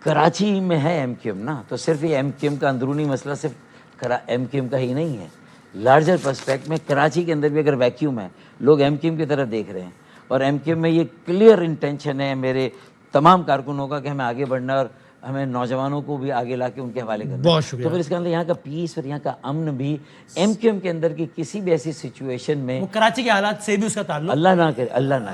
کراچی میں ہے ایم کیو ایم نا, تو صرف یہ ایم کیو ایم کا اندرونی مسئلہ صرف ایم کیو ایم کا ہی نہیں ہے. لارجر پرسپیکٹ میں کراچی کے اندر بھی اگر ویکیوم ہے, لوگ ایم کیو ایم کی طرف دیکھ رہے ہیں, اور ایم کیو ایم میں یہ کلیئر انٹینشن ہے میرے تمام کارکنوں کا کہ ہمیں آگے بڑھنا اور ہمیں نوجوانوں کو بھی آگے لا کے ان کے حوالے کرنا. بہت شکریہ. تو پھر اس کے اندر یہاں کا پیس اور یہاں کا امن بھی ایم کیو ایم کے اندر کی کسی بھی ایسی سچویشن میں, کراچی کے حالات سے بھی اس کا تعلق اللہ نہ کرے, اللہ نہ کرے.